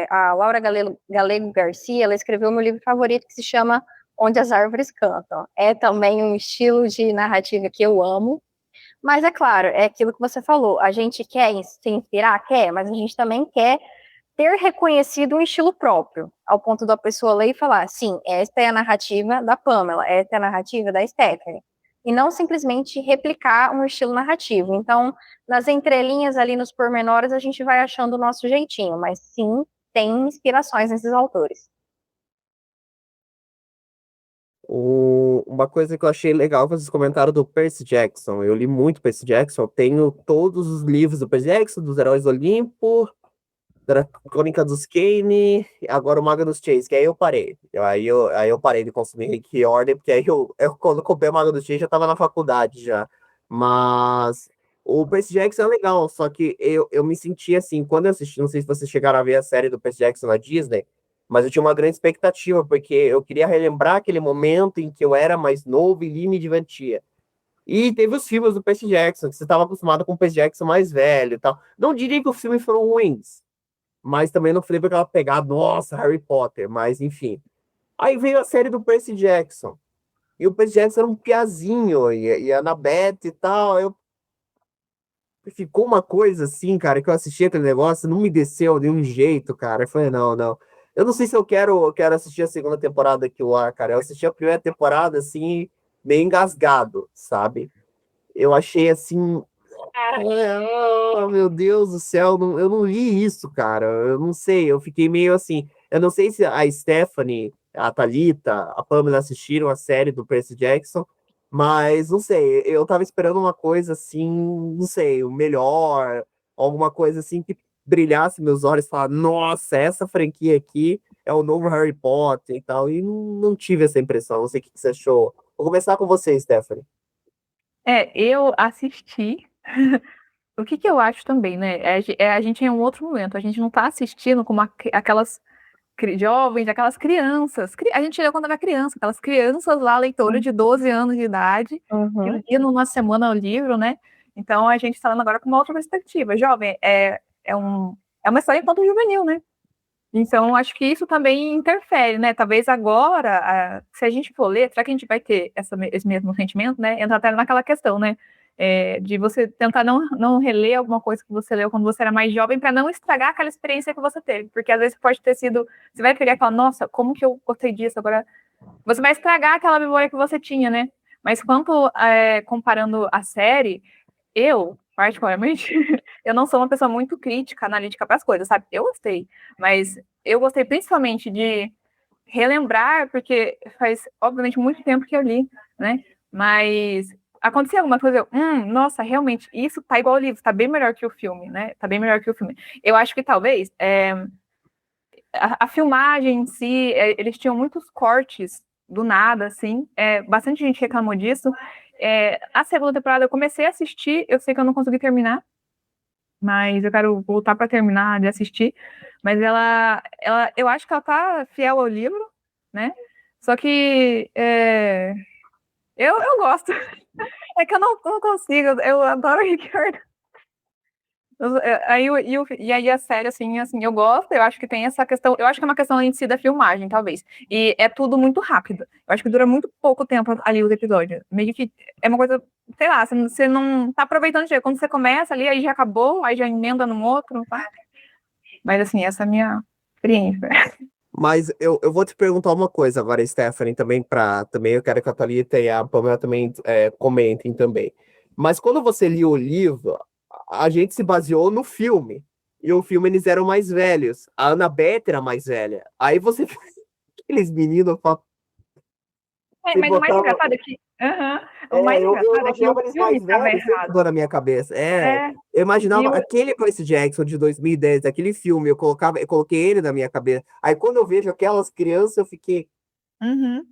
A Laura Galego Garcia, ela escreveu meu livro favorito, que se chama Onde as Árvores Cantam. É também um estilo de narrativa que eu amo. Mas é claro, é aquilo que você falou. A gente quer se inspirar? Quer, mas a gente também quer ter reconhecido um estilo próprio, ao ponto da pessoa ler e falar, sim, esta é a narrativa da Pamela, esta é a narrativa da Stephanie. E não simplesmente replicar um estilo narrativo. Então, nas entrelinhas ali, nos pormenores, a gente vai achando o nosso jeitinho, mas sim, tem inspirações nesses autores. Uma coisa que eu achei legal que vocês comentaram do Percy Jackson. Eu li muito Percy Jackson, eu tenho todos os livros do Percy Jackson, dos Heróis do Olimpo, da Crônica dos Kane, agora o Magnus Chase, que aí eu parei. Aí eu parei de consumir Rick e Morty, porque aí quando eu comprei o Magnus Chase já tava na faculdade já. Mas o Percy Jackson é legal, só que eu me senti assim, quando eu assisti, não sei se vocês chegaram a ver a série do Percy Jackson na Disney, mas eu tinha uma grande expectativa, porque eu queria relembrar aquele momento em que eu era mais novo e li e me divertia. E teve os filmes do Percy Jackson, que você estava acostumado com o Percy Jackson mais velho e tal. Não diria que os filmes foram ruins, mas também não foi aquela pegada, nossa, Harry Potter, mas enfim. Aí veio a série do Percy Jackson. E o Percy Jackson era um piazinho, e a Annabeth e tal. Ficou uma coisa assim, cara, que eu assisti aquele negócio, não me desceu de um jeito, cara. Eu falei, não, não. Eu não sei se eu quero assistir a segunda temporada aqui lá, cara. Eu assisti a primeira temporada, assim, meio engasgado, sabe? Eu achei assim. Meu Deus do céu, eu não li isso, cara. Eu não sei, eu fiquei meio assim. Eu não sei se a Stephanie, a Thalita, a Pamela assistiram a série do Percy Jackson, mas não sei, eu tava esperando uma coisa assim, não sei, o melhor, alguma coisa assim que brilhasse meus olhos e falar, nossa, essa franquia aqui é o novo Harry Potter e tal. E não tive essa impressão. Não sei o que você achou. Vou começar com você, Stephanie. Eu assisti. O que eu acho também, né? A gente é um outro momento. A gente não tá assistindo como aquelas jovens, aquelas crianças. A gente leu quando era criança, aquelas crianças lá, leitoras de 12 anos de idade, que liam numa semana o livro, né? Então a gente está falando agora com uma outra perspectiva. Jovem, é uma história enquanto juvenil, né? Então, acho que isso também interfere, né? Talvez agora, se a gente for ler, será que a gente vai ter esse mesmo sentimento, né? Entra até naquela questão, né? De você tentar não reler alguma coisa que você leu quando você era mais jovem, para não estragar aquela experiência que você teve. Porque às vezes pode ter sido. Você vai pegar e falar, nossa, como que eu gostei disso? Agora, você vai estragar aquela memória que você tinha, né? Mas quanto comparando a série, eu, particularmente, eu não sou uma pessoa muito crítica, analítica para as coisas, sabe? Eu gostei, mas eu gostei principalmente de relembrar, porque faz, obviamente, muito tempo que eu li, né? Mas acontecia alguma coisa, nossa, realmente, isso tá igual ao livro, tá bem melhor que o filme, né? Tá bem melhor que o filme. Eu acho que talvez a filmagem em si, eles tinham muitos cortes do nada, assim, bastante gente reclamou disso. A segunda temporada eu comecei a assistir, eu sei que eu não consegui terminar, mas eu quero voltar para terminar de assistir. Mas eu acho que ela tá fiel ao livro, né? Só que eu gosto. É que eu não consigo, eu adoro Rick Riordan. E aí a série, assim, eu gosto, eu acho que tem essa questão, eu acho que é uma questão em si da filmagem, talvez. E é tudo muito rápido. Eu acho que dura muito pouco tempo ali os episódios. Meio que é uma coisa, sei lá, você não tá aproveitando de jeito. Quando você começa ali, aí já acabou, aí já emenda no outro, tá? Mas assim, essa é a minha experiência. Mas eu vou te perguntar uma coisa agora, Stephanie, também eu quero que a Thalita e a Pamela também comentem também. Mas quando você lia o livro, a gente se baseou no filme. E o filme eles eram mais velhos. A Annabeth era mais velha. Aí você aqueles meninos falam, Se Mas o mais botava. engraçado é que. Aham, o mais Eu engraçado é que o imaginava eles filme mais estava velhos, sempre errado. ficou na minha cabeça. É, Eu e imaginava o, aquele Percy Jackson de 2010, aquele filme, eu coloquei ele na minha cabeça. Aí quando eu vejo aquelas crianças, eu fiquei. Uhum.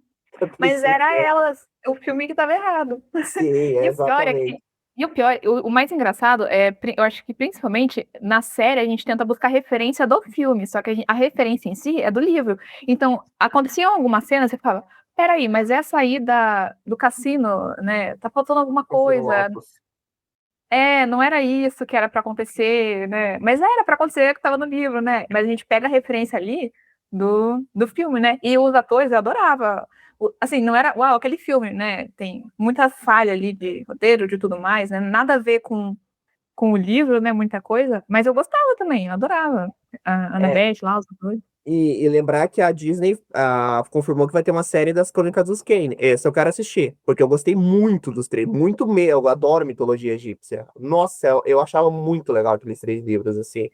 Mas Pensei, era elas, o filme que estava errado. sim, E o pior é exatamente. que. E o pior, o mais engraçado é, eu acho que principalmente na série a gente tenta buscar referência do filme, só que a referência em si é do livro. Então, aconteciam algumas cenas, você fala, peraí, mas essa aí do cassino, né? Tá faltando alguma Cassino coisa. Lopes. Não era isso que era pra acontecer, né? Mas era pra acontecer que tava no livro, né? Mas a gente pega a referência ali do filme, né? E os atores, eu adorava. Assim, não era, uau, aquele filme, né? Tem muita falha ali de roteiro, de tudo mais, né? Nada a ver com o livro, né? Muita coisa. Mas eu gostava também, eu adorava. A É, Annabeth lá, os atores. e lembrar que a Disney confirmou que vai ter uma série das Crônicas dos Kane. Esse eu quero assistir, porque eu gostei muito dos três, muito mesmo. Eu adoro mitologia egípcia. Nossa, eu achava muito legal aqueles 3 livros, assim.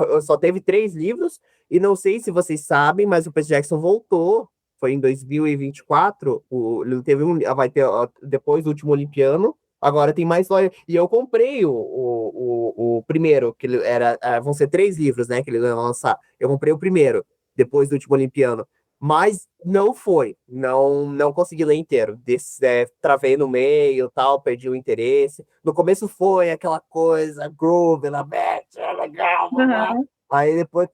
Eu só teve 3 livros, e não sei se vocês sabem, mas o Percy Jackson voltou. Foi em 2024. Ele teve vai ter, depois do último Olimpiano. Agora tem mais loja. E eu comprei o primeiro, que vão ser 3 livros, né? Que ele vai lançar. Eu comprei o primeiro depois do último Olimpiano. Mas não foi. Não consegui ler inteiro. Travei no meio, tal, perdi o interesse. No começo foi aquela coisa, groove, na Beth, é legal, blá. Uhum. Aí depois.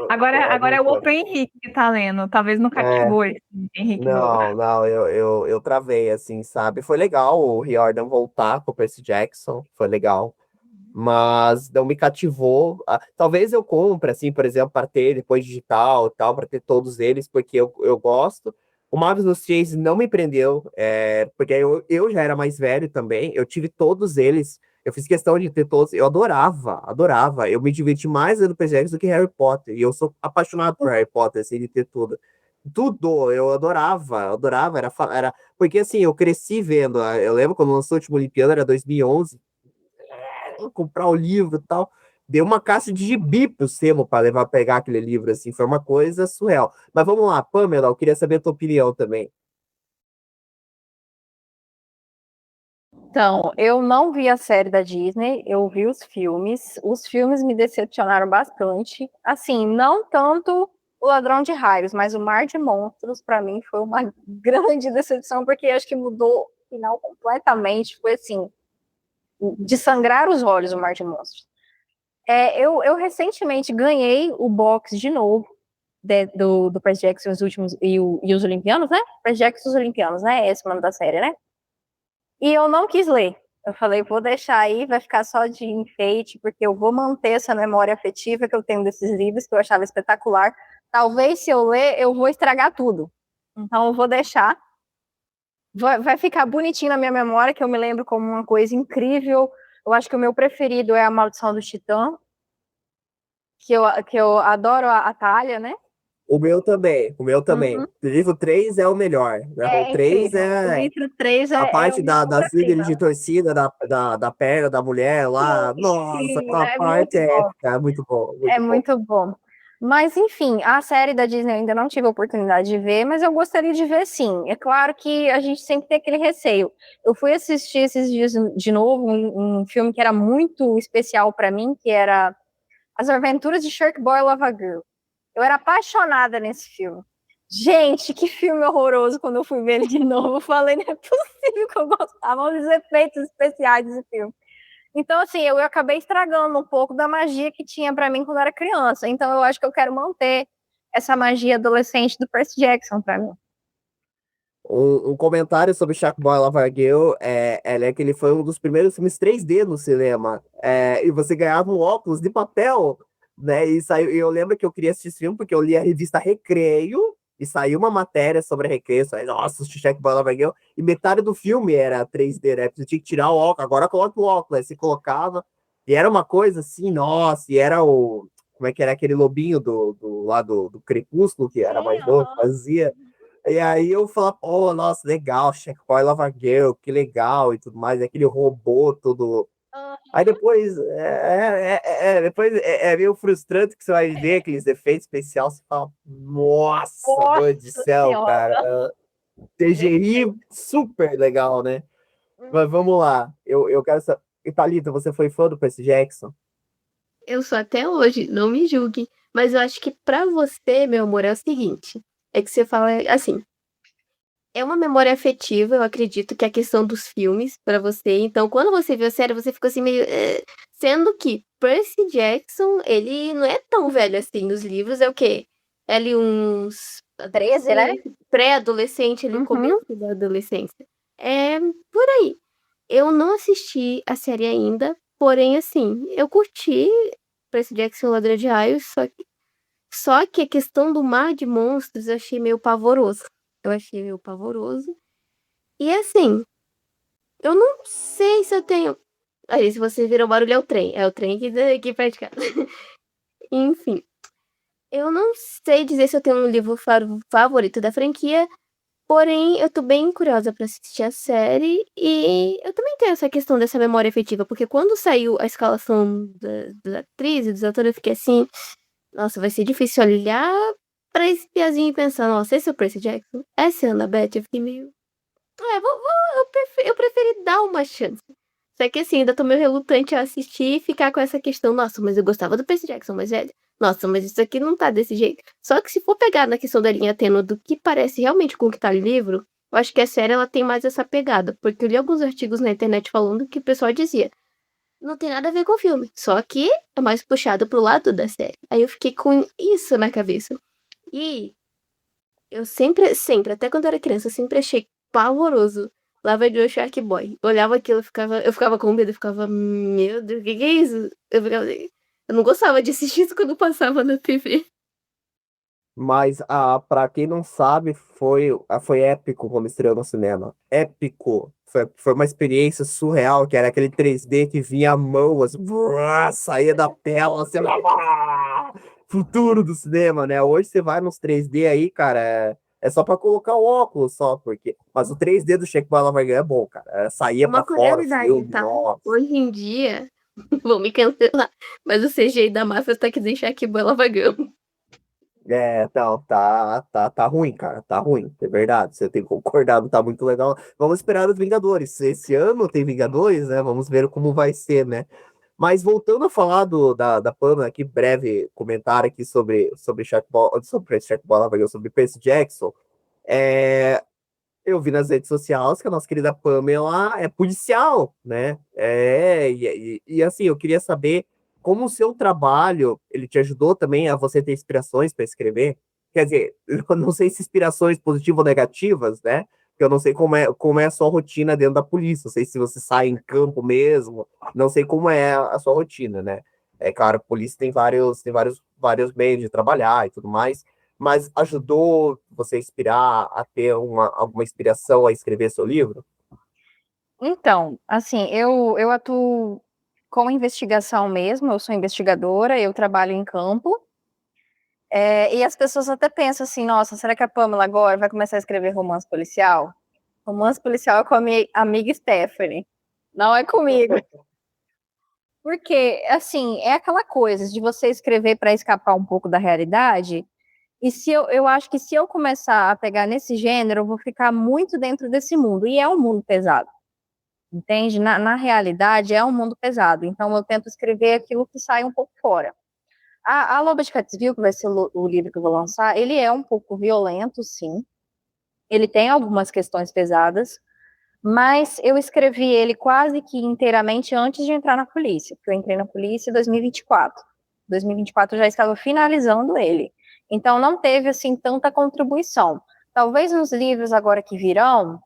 Agora Não é o foi. outro Henrique que tá lendo. Talvez não É, cativou esse Henrique novo. não, eu travei, assim, sabe? Foi legal o Riordan voltar com o Percy Jackson, foi legal. Mas não me cativou. Talvez eu compre, assim, por exemplo, para ter depois digital e tal, para ter todos eles, porque eu gosto. O Marvelous Chase não me prendeu, porque eu já era mais velho também, eu tive todos eles, eu fiz questão de ter todos, eu adorava. Eu me diverti mais lendo PGX do que Harry Potter, e eu sou apaixonado por Harry Potter, assim, de ter tudo. Tudo, eu adorava, porque assim, eu cresci vendo, eu lembro quando lançou o último Olimpiada, era 2011, comprar o livro e tal. Deu uma caixa de gibi pro Semo para levar pegar aquele livro, assim, foi uma coisa surreal. Mas vamos lá, Pamela, eu queria saber a tua opinião também. Então, eu não vi a série da Disney, eu vi os filmes. Os filmes me decepcionaram bastante. Assim, não tanto o Ladrão de Raios, mas o Mar de Monstros, para mim, foi uma grande decepção, porque acho que mudou o final completamente. Foi assim, de sangrar os olhos o Mar de Monstros. Eu recentemente ganhei o box de novo do Percy Jackson os últimos e os Olimpianos, né? Percy Jackson e os Olimpianos, né? Esse é o nome da série, né? E eu não quis ler. Eu falei, vou deixar aí, vai ficar só de enfeite, porque eu vou manter essa memória afetiva que eu tenho desses livros, que eu achava espetacular. Talvez, se eu ler, eu vou estragar tudo. Então, eu vou deixar. Vai ficar bonitinho na minha memória, que eu me lembro como uma coisa incrível. Eu acho que o meu preferido é A Maldição do Titã, que eu adoro a Thalia, né? O meu também. Uhum. O livro 3 é o melhor, né? O É 3 incrível. O é livro 3 a é parte uma das líderes obra-prima. de torcida, da perna da mulher lá. Nossa, Sim, aquela é parte muito bom. épica, é muito bom, É muito bom. muito bom. Mas, enfim, a série da Disney eu ainda não tive a oportunidade de ver, mas eu gostaria de ver sim. É claro que a gente sempre tem aquele receio. Eu fui assistir esses dias de novo um filme que era muito especial para mim, que era As Aventuras de Shark Boy e Lava Girl. Eu era apaixonada nesse filme. Gente, que filme horroroso quando eu fui ver ele de novo. Eu falei, não é possível que eu gostava dos efeitos especiais desse filme. Então, assim, eu acabei estragando um pouco da magia que tinha para mim quando eu era criança. Então, eu acho que eu quero manter essa magia adolescente do Percy Jackson para mim. Um comentário sobre Shark Boy Lava Girl que ele foi um dos primeiros filmes 3D no cinema. E você ganhava um óculos de papel, né? E eu lembro que eu queria assistir esse filme porque eu li a revista Recreio e saiu uma matéria sobre a Recreio. Aí, nossa, assisti Shark Boy Lava Girl. E metade do filme era 3D, né? Você tinha que tirar o óculos, agora coloca o óculos. Aí você colocava. E era uma coisa assim, nossa, e era o. Como é que era aquele lobinho do Crepúsculo, que era mais novo, fazia. E aí eu falava, oh, nossa, legal, Checkpoint Lava Girl, que legal e tudo mais, aquele robô todo. Aí depois, depois é meio frustrante que você vai ver aqueles efeitos especiais, você fala, nossa, mãe do Nossa céu, Senhora! cara. CGI super legal, né? Mas vamos lá. Eu quero saber. Thalita, você foi fã do Percy Jackson? Eu sou até hoje, não me julgue. Mas eu acho que pra você, meu amor, é o seguinte. É que você fala assim. É uma memória afetiva, eu acredito que é a questão dos filmes pra você. Então, quando você viu a série, você ficou assim meio. Sendo que Percy Jackson, ele não é tão velho assim nos livros, é o quê? É ali uns 13, né? pré-adolescente, ali no Uhum. começo da adolescência. É por aí. Eu não assisti a série ainda, porém, assim, eu curti Percy Jackson e o Ladrão de Raios, só que a questão do mar de monstros eu achei meio pavoroso. Eu achei meio pavoroso. E assim, eu não sei se eu tenho. Aí, se você viram o barulho, é o trem. É o trem que perto de casa. Enfim, eu não sei dizer se eu tenho um livro favorito da franquia. Porém, eu tô bem curiosa pra assistir a série. E eu também tenho essa questão dessa memória afetiva. Porque quando saiu a escalação da atriz e dos atores, eu fiquei assim. Nossa, vai ser difícil olhar pra esse piazinho e pensar, nossa, esse é o Percy Jackson? Essa é a Annabeth? Eu fiquei meio. Eu preferi dar uma chance. Só que assim, ainda tô meio relutante a assistir e ficar com essa questão, nossa, mas eu gostava do Percy Jackson mais velho. Nossa, mas isso aqui não tá desse jeito. Só que se for pegar na questão da linha tênue do que parece realmente com o que tá no livro, eu acho que a série ela tem mais essa pegada. Porque eu li alguns artigos na internet falando que o pessoal dizia, não tem nada a ver com o filme. Só que é mais puxado pro lado da série. Aí eu fiquei com isso na cabeça. E eu sempre, até quando eu era criança, eu sempre achei pavoroso Lava Joe Shark Boy. Eu olhava aquilo, eu ficava com medo, eu ficava, meu Deus, o que que é isso? Eu não gostava de assistir isso quando passava na TV. Mas, pra quem não sabe, foi épico quando estreou no cinema. Épico. Foi uma experiência surreal, que era aquele 3D que vinha a mão, assim, saía da tela, assim, futuro do cinema, né? Hoje você vai nos 3D aí, cara, é só pra colocar o óculos só, porque... Mas o 3D do Shake Bala Vargas é bom, cara. Saía Uma pra fora o curiosidade, filme, tá? nossa. Hoje em dia, vão me cancelar, mas o CGI da máfia tá que nem Shark Boy Lavagão. Não, tá ruim, cara, tá ruim, é verdade, você tem que concordar, não tá muito legal. Vamos esperar os Vingadores. Esse ano tem Vingadores, né? Vamos ver como vai ser, né? Mas voltando a falar da Pamela, aqui, breve comentário aqui sobre Shark Ball, sobre Percy Jackson. É, eu vi nas redes sociais que a nossa querida Pamela é policial, né? Assim, eu queria saber como o seu trabalho, ele te ajudou também a você ter inspirações para escrever? Quer dizer, eu não sei se inspirações positivas ou negativas, né? Porque eu não sei como é a sua rotina dentro da polícia. Não sei se você sai em campo mesmo. Não sei como é a sua rotina, né? É claro, a polícia tem vários meios de trabalhar e tudo mais, mas ajudou você a inspirar, a ter alguma inspiração a escrever seu livro? Então, assim, eu atuo com investigação mesmo, eu sou investigadora, eu trabalho em campo, e as pessoas até pensam assim, nossa, será que a Pamela agora vai começar a escrever romance policial? Romance policial é com a minha amiga Stephanie, não é comigo. Porque, assim, é aquela coisa de você escrever para escapar um pouco da realidade, e se eu acho que se eu começar a pegar nesse gênero, eu vou ficar muito dentro desse mundo, e é um mundo pesado. Entende? Na realidade, é um mundo pesado. Então, eu tento escrever aquilo que sai um pouco fora. A Loba de Catesville, que vai ser o livro que eu vou lançar, ele é um pouco violento, sim. Ele tem algumas questões pesadas, mas eu escrevi ele quase que inteiramente antes de entrar na polícia, porque eu entrei na polícia em 2024. Em 2024 eu já estava finalizando ele. Então, não teve, assim, tanta contribuição. Talvez nos livros agora que virão,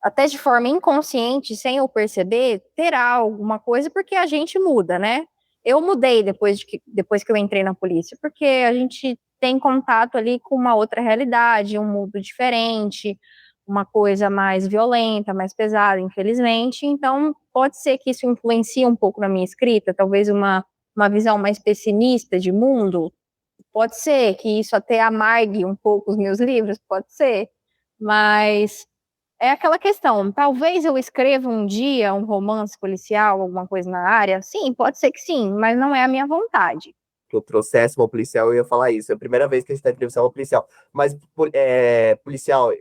até de forma inconsciente, sem eu perceber, terá alguma coisa, porque a gente muda, né? Eu mudei depois que eu entrei na polícia, porque a gente tem contato ali com uma outra realidade, um mundo diferente, uma coisa mais violenta, mais pesada, infelizmente. Então, pode ser que isso influencie um pouco na minha escrita, talvez uma visão mais pessimista de mundo. Pode ser que isso até amargue um pouco os meus livros, pode ser. Mas é aquela questão, talvez eu escreva um dia um romance policial, alguma coisa na área. Sim, pode ser que sim, mas não é a minha vontade. Que eu trouxesse uma policial, eu ia falar isso. É a primeira vez que a gente está entrevistando uma policial. Mas, policial,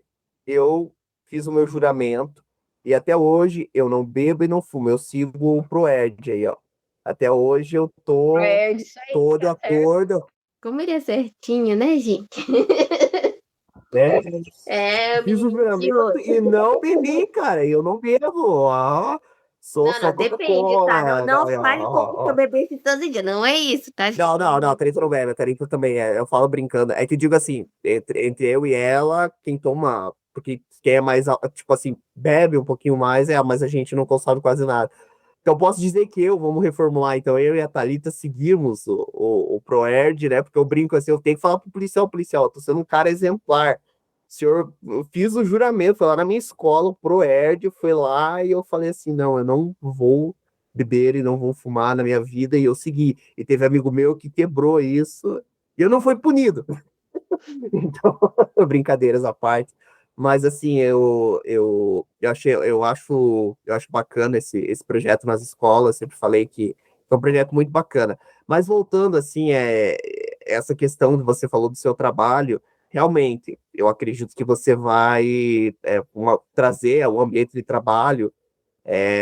eu fiz o meu juramento e até hoje eu não bebo e não fumo. Eu sigo o Proerd aí, ó. Até hoje eu tô É isso aí, todo tá certo. acordo, Como ele é certinho, né, gente? né? É, o Fiz o menino juramento estudioso. e não bebi, cara. E eu não bebo, ó. Sou Não, só não, depende, tá? Não, Coca-Cola. não Aí, fale como se eu ó. bebesse todo dia. Não é isso, tá, gente? Não, a Thalita não bebe, a Thalita também é, eu falo brincando. É que eu digo assim, entre eu e ela, quem toma, porque quem é mais, tipo assim, bebe um pouquinho mais, mas a gente não consome quase nada. Então, posso dizer que vamos reformular, então, eu e a Thalita seguimos o Proerd, né? Porque eu brinco assim, eu tenho que falar pro policial, eu tô sendo um cara exemplar. Senhor, eu fiz o juramento, foi lá na minha escola, o Proerd, foi lá e eu falei assim, não, eu não vou beber e não vou fumar na minha vida, e eu segui. E teve amigo meu que quebrou isso, e eu não fui punido. Então, brincadeiras à parte. Mas assim, eu acho bacana esse projeto nas escolas, sempre falei que é um projeto muito bacana. Mas voltando assim, essa questão que você falou do seu trabalho, realmente, eu acredito que você vai trazer ao ambiente de trabalho,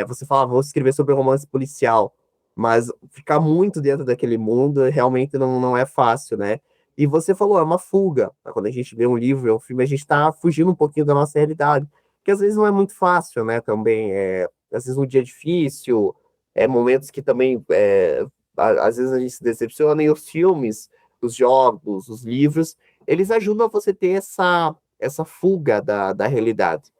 você fala, vou escrever sobre romance policial, mas ficar muito dentro daquele mundo realmente não é fácil, né? E você falou, é uma fuga. Quando a gente vê um livro, vê um filme, a gente está fugindo um pouquinho da nossa realidade, que às vezes não é muito fácil, né? Também, às vezes um dia difícil, momentos que também, às vezes a gente se decepciona, e os filmes, os jogos, os livros, eles ajudam a você ter essa fuga da realidade.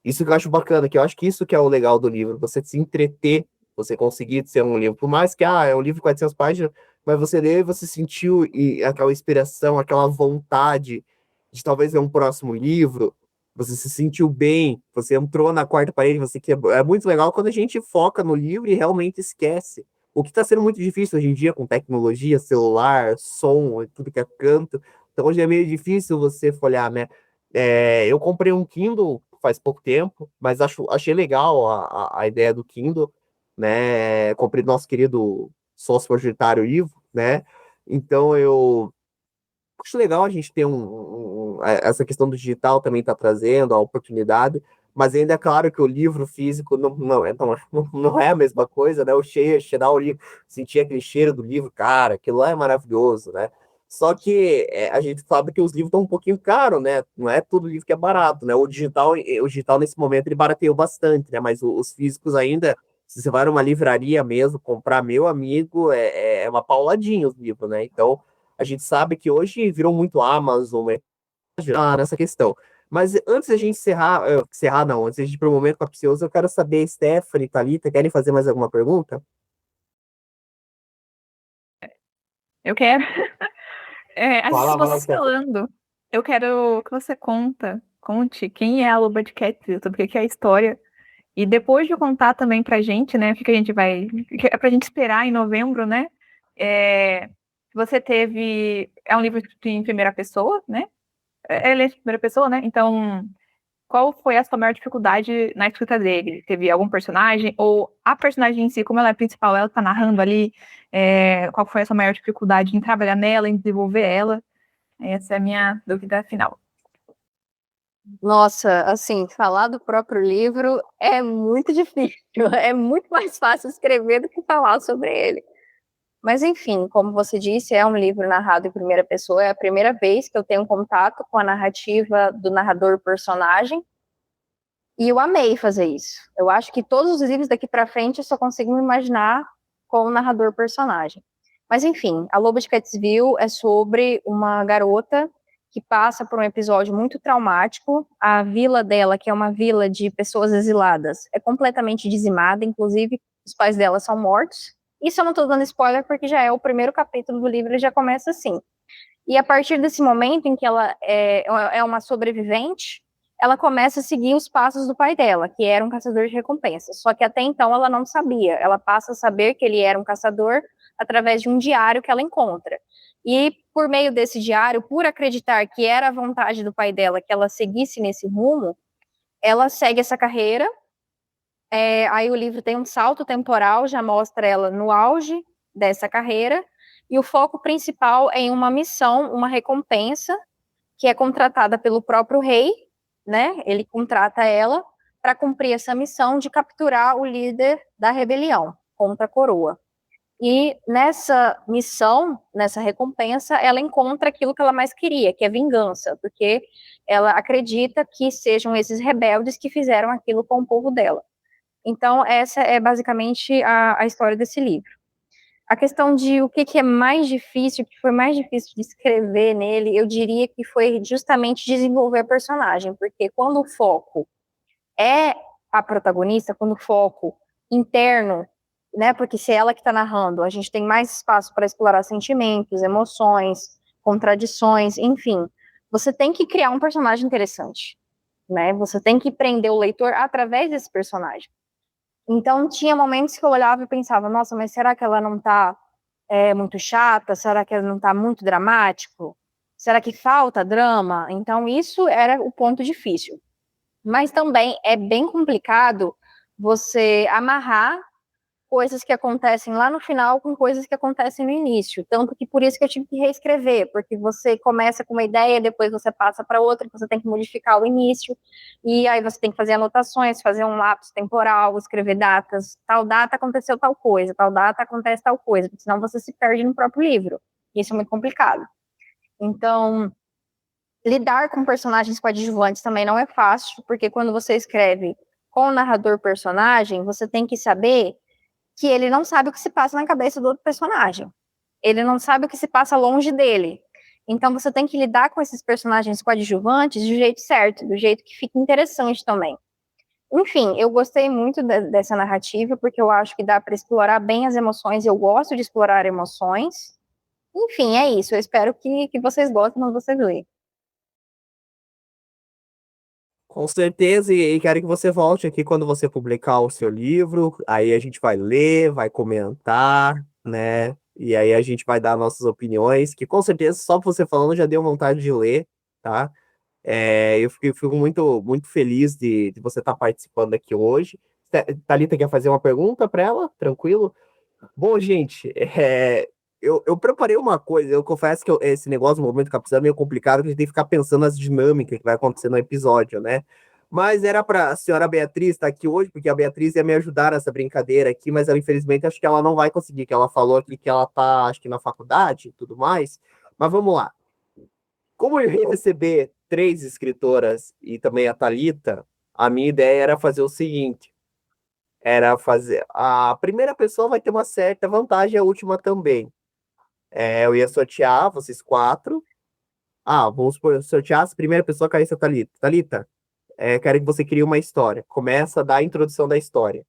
Isso que eu acho bacana, que eu acho que isso que é o legal do livro, você se entreter, você conseguir ser um livro, por mais que, é um livro de 400 páginas, mas você lê e você sentiu aquela inspiração, aquela vontade de talvez ler um próximo livro, você se sentiu bem, você entrou na quarta parede, você quebrou. É muito legal quando a gente foca no livro e realmente esquece. O que está sendo muito difícil hoje em dia com tecnologia, celular, som, tudo que é canto. Então hoje é meio difícil você folhear, né? Eu comprei um Kindle faz pouco tempo, mas achei legal a ideia do Kindle, né? Comprei do nosso querido sócio majoritário Ivo, né? Então eu acho legal a gente ter essa questão do digital também está trazendo a oportunidade, mas ainda é claro que o livro físico não é a mesma coisa, né? O cheirar o livro, sentir aquele cheiro do livro, cara, aquilo lá é maravilhoso, né? Só que a gente sabe que os livros estão um pouquinho caros, né? Não é todo livro que é barato, né? O digital nesse momento ele barateou bastante, né? Mas os físicos ainda, se você vai numa livraria mesmo comprar, meu amigo, é uma pauladinha os livros, né? Então a gente sabe que hoje virou muito Amazon, nessa questão. Mas antes da gente encerrar não, antes de ir para o momento capcioso, eu quero saber, Stephanie, Thalita, querem fazer mais alguma pergunta? Eu quero. A gente Fala, acabou lá, se Stephanie. falando. Eu quero que você conte quem é a Loba de Catfield, sobre o que é a história. E depois de contar também pra gente, né, o que a gente vai. É pra gente esperar em novembro, né? Você teve. É um livro em primeira pessoa, né? Ele é em primeira pessoa, né? Então, qual foi a sua maior dificuldade na escrita dele? Teve algum personagem? Ou a personagem em si, como ela é principal, ela tá narrando ali? Qual foi a sua maior dificuldade em trabalhar nela, em desenvolver ela? Essa é a minha dúvida final. Nossa, assim, falar do próprio livro é muito difícil. É muito mais fácil escrever do que falar sobre ele. Mas, enfim, como você disse, é um livro narrado em primeira pessoa. É a primeira vez que eu tenho contato com a narrativa do narrador-personagem. E eu amei fazer isso. Eu acho que todos os livros daqui para frente eu só consigo me imaginar com o narrador-personagem. Mas, enfim, A Loba de Catesville é sobre uma garota que passa por um episódio muito traumático. A vila dela, que é uma vila de pessoas exiladas, é completamente dizimada, inclusive os pais dela são mortos. Isso eu não estou dando spoiler porque já é o primeiro capítulo do livro, ele já começa assim. E a partir desse momento em que ela é uma sobrevivente, ela começa a seguir os passos do pai dela, que era um caçador de recompensas. Só que até então ela não sabia. Ela passa a saber que ele era um caçador através de um diário que ela encontra. E por meio desse diário, por acreditar que era a vontade do pai dela que ela seguisse nesse rumo, ela segue essa carreira. Aí o livro tem um salto temporal, já mostra ela no auge dessa carreira, e o foco principal é em uma missão, uma recompensa, que é contratada pelo próprio rei, né? Ele contrata ela para cumprir essa missão de capturar o líder da rebelião contra a coroa. E nessa missão, nessa recompensa, ela encontra aquilo que ela mais queria, que é vingança, porque ela acredita que sejam esses rebeldes que fizeram aquilo com o povo dela. Então, essa é basicamente a história desse livro. A questão de o que é mais difícil, o que foi mais difícil de escrever nele, eu diria que foi justamente desenvolver a personagem, porque quando o foco é a protagonista, quando o foco interno, né, porque se é ela que está narrando, a gente tem mais espaço para explorar sentimentos, emoções, contradições, enfim, você tem que criar um personagem interessante, né, você tem que prender o leitor através desse personagem. Então, tinha momentos que eu olhava e pensava, nossa, mas será que ela não está muito chata? Será que ela não está muito dramático? Será que falta drama? Então, isso era o ponto difícil. Mas também é bem complicado você amarrar coisas que acontecem lá no final com coisas que acontecem no início. Tanto que por isso que eu tive que reescrever, porque você começa com uma ideia, depois você passa para outra, você tem que modificar o início, e aí você tem que fazer anotações, fazer um lapso temporal, escrever datas, tal data aconteceu tal coisa, tal data acontece tal coisa, porque senão você se perde no próprio livro. Isso é muito complicado. Então, lidar com personagens coadjuvantes também não é fácil, porque quando você escreve com o narrador personagem, você tem que saber que ele não sabe o que se passa na cabeça do outro personagem. Ele não sabe o que se passa longe dele. Então você tem que lidar com esses personagens coadjuvantes do jeito certo, do jeito que fica interessante também. Enfim, eu gostei muito dessa narrativa, porque eu acho que dá para explorar bem as emoções, eu gosto de explorar emoções. Enfim, é isso. Eu espero que vocês gostem quando vocês lerem. Com certeza, e quero que você volte aqui quando você publicar o seu livro. Aí a gente vai ler, vai comentar, né? E aí a gente vai dar nossas opiniões, que com certeza, só você falando, já deu vontade de ler, tá? Eu fico muito, muito feliz de você estar participando aqui hoje. Thalita quer fazer uma pergunta para ela? Tranquilo? Bom, gente, eu preparei uma coisa. Eu confesso que esse negócio do movimento capital é meio complicado, porque a gente tem que ficar pensando nas dinâmicas que vai acontecer no episódio, né? Mas era para a senhora Beatriz estar aqui hoje, porque a Beatriz ia me ajudar nessa brincadeira aqui, mas ela, infelizmente, acho que ela não vai conseguir, que ela falou aqui que ela tá, acho que na faculdade e tudo mais. Mas vamos lá. Como eu ia receber 3 escritoras e também a Thalita, a minha ideia era fazer o seguinte: era fazer. A primeira pessoa vai ter uma certa vantagem, a última também. Eu ia sortear vocês 4. Vamos sortear. A primeira pessoa caísse a Thalita. Thalita, quero que você crie uma história. Começa a dar a introdução da história.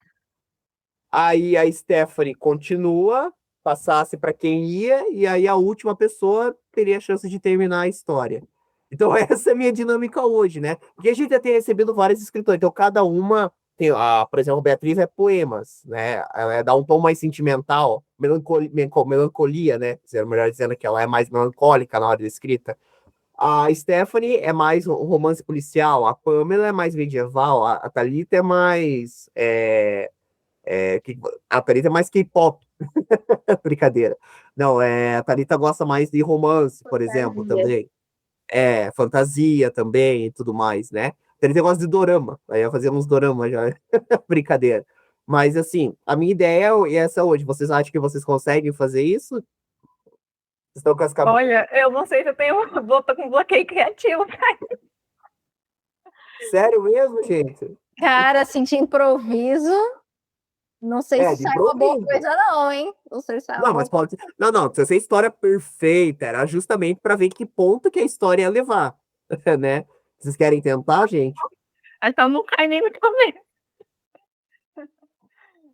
Aí a Stephanie continua, passasse para quem ia, e aí a última pessoa teria a chance de terminar a história. Então, essa é a minha dinâmica hoje, né? Porque a gente já tem recebido vários escritores, então cada uma tem, por exemplo, a Beatriz é poemas, né? Ela dá um tom mais sentimental, melancolia, né? Melhor dizendo que ela é mais melancólica na hora da escrita. A Stephanie é mais um romance policial, a Pamela é mais medieval, a Thalita é mais. A Thalita é mais K-pop. Brincadeira. Não, a Thalita gosta mais de romance, por exemplo, também. Fantasia também e tudo mais, né? A Thalita gosta de dorama. Aí eu fazia uns dorama já. Brincadeira. Mas, assim, a minha ideia é essa hoje. Vocês acham que vocês conseguem fazer isso? Vocês estão com as cabeças. Olha, eu não sei se eu tenho. Tô com bloqueio criativo. Sério mesmo, gente? Cara, assim, de improviso, não sei se De sai uma boa improviso. coisa não, hein? Não sei se sai uma Não, boa mas pode. Não, precisa ser história perfeita. Era justamente para ver que ponto que a história ia levar, né? Vocês querem tentar, gente? Então não cai nem no começo.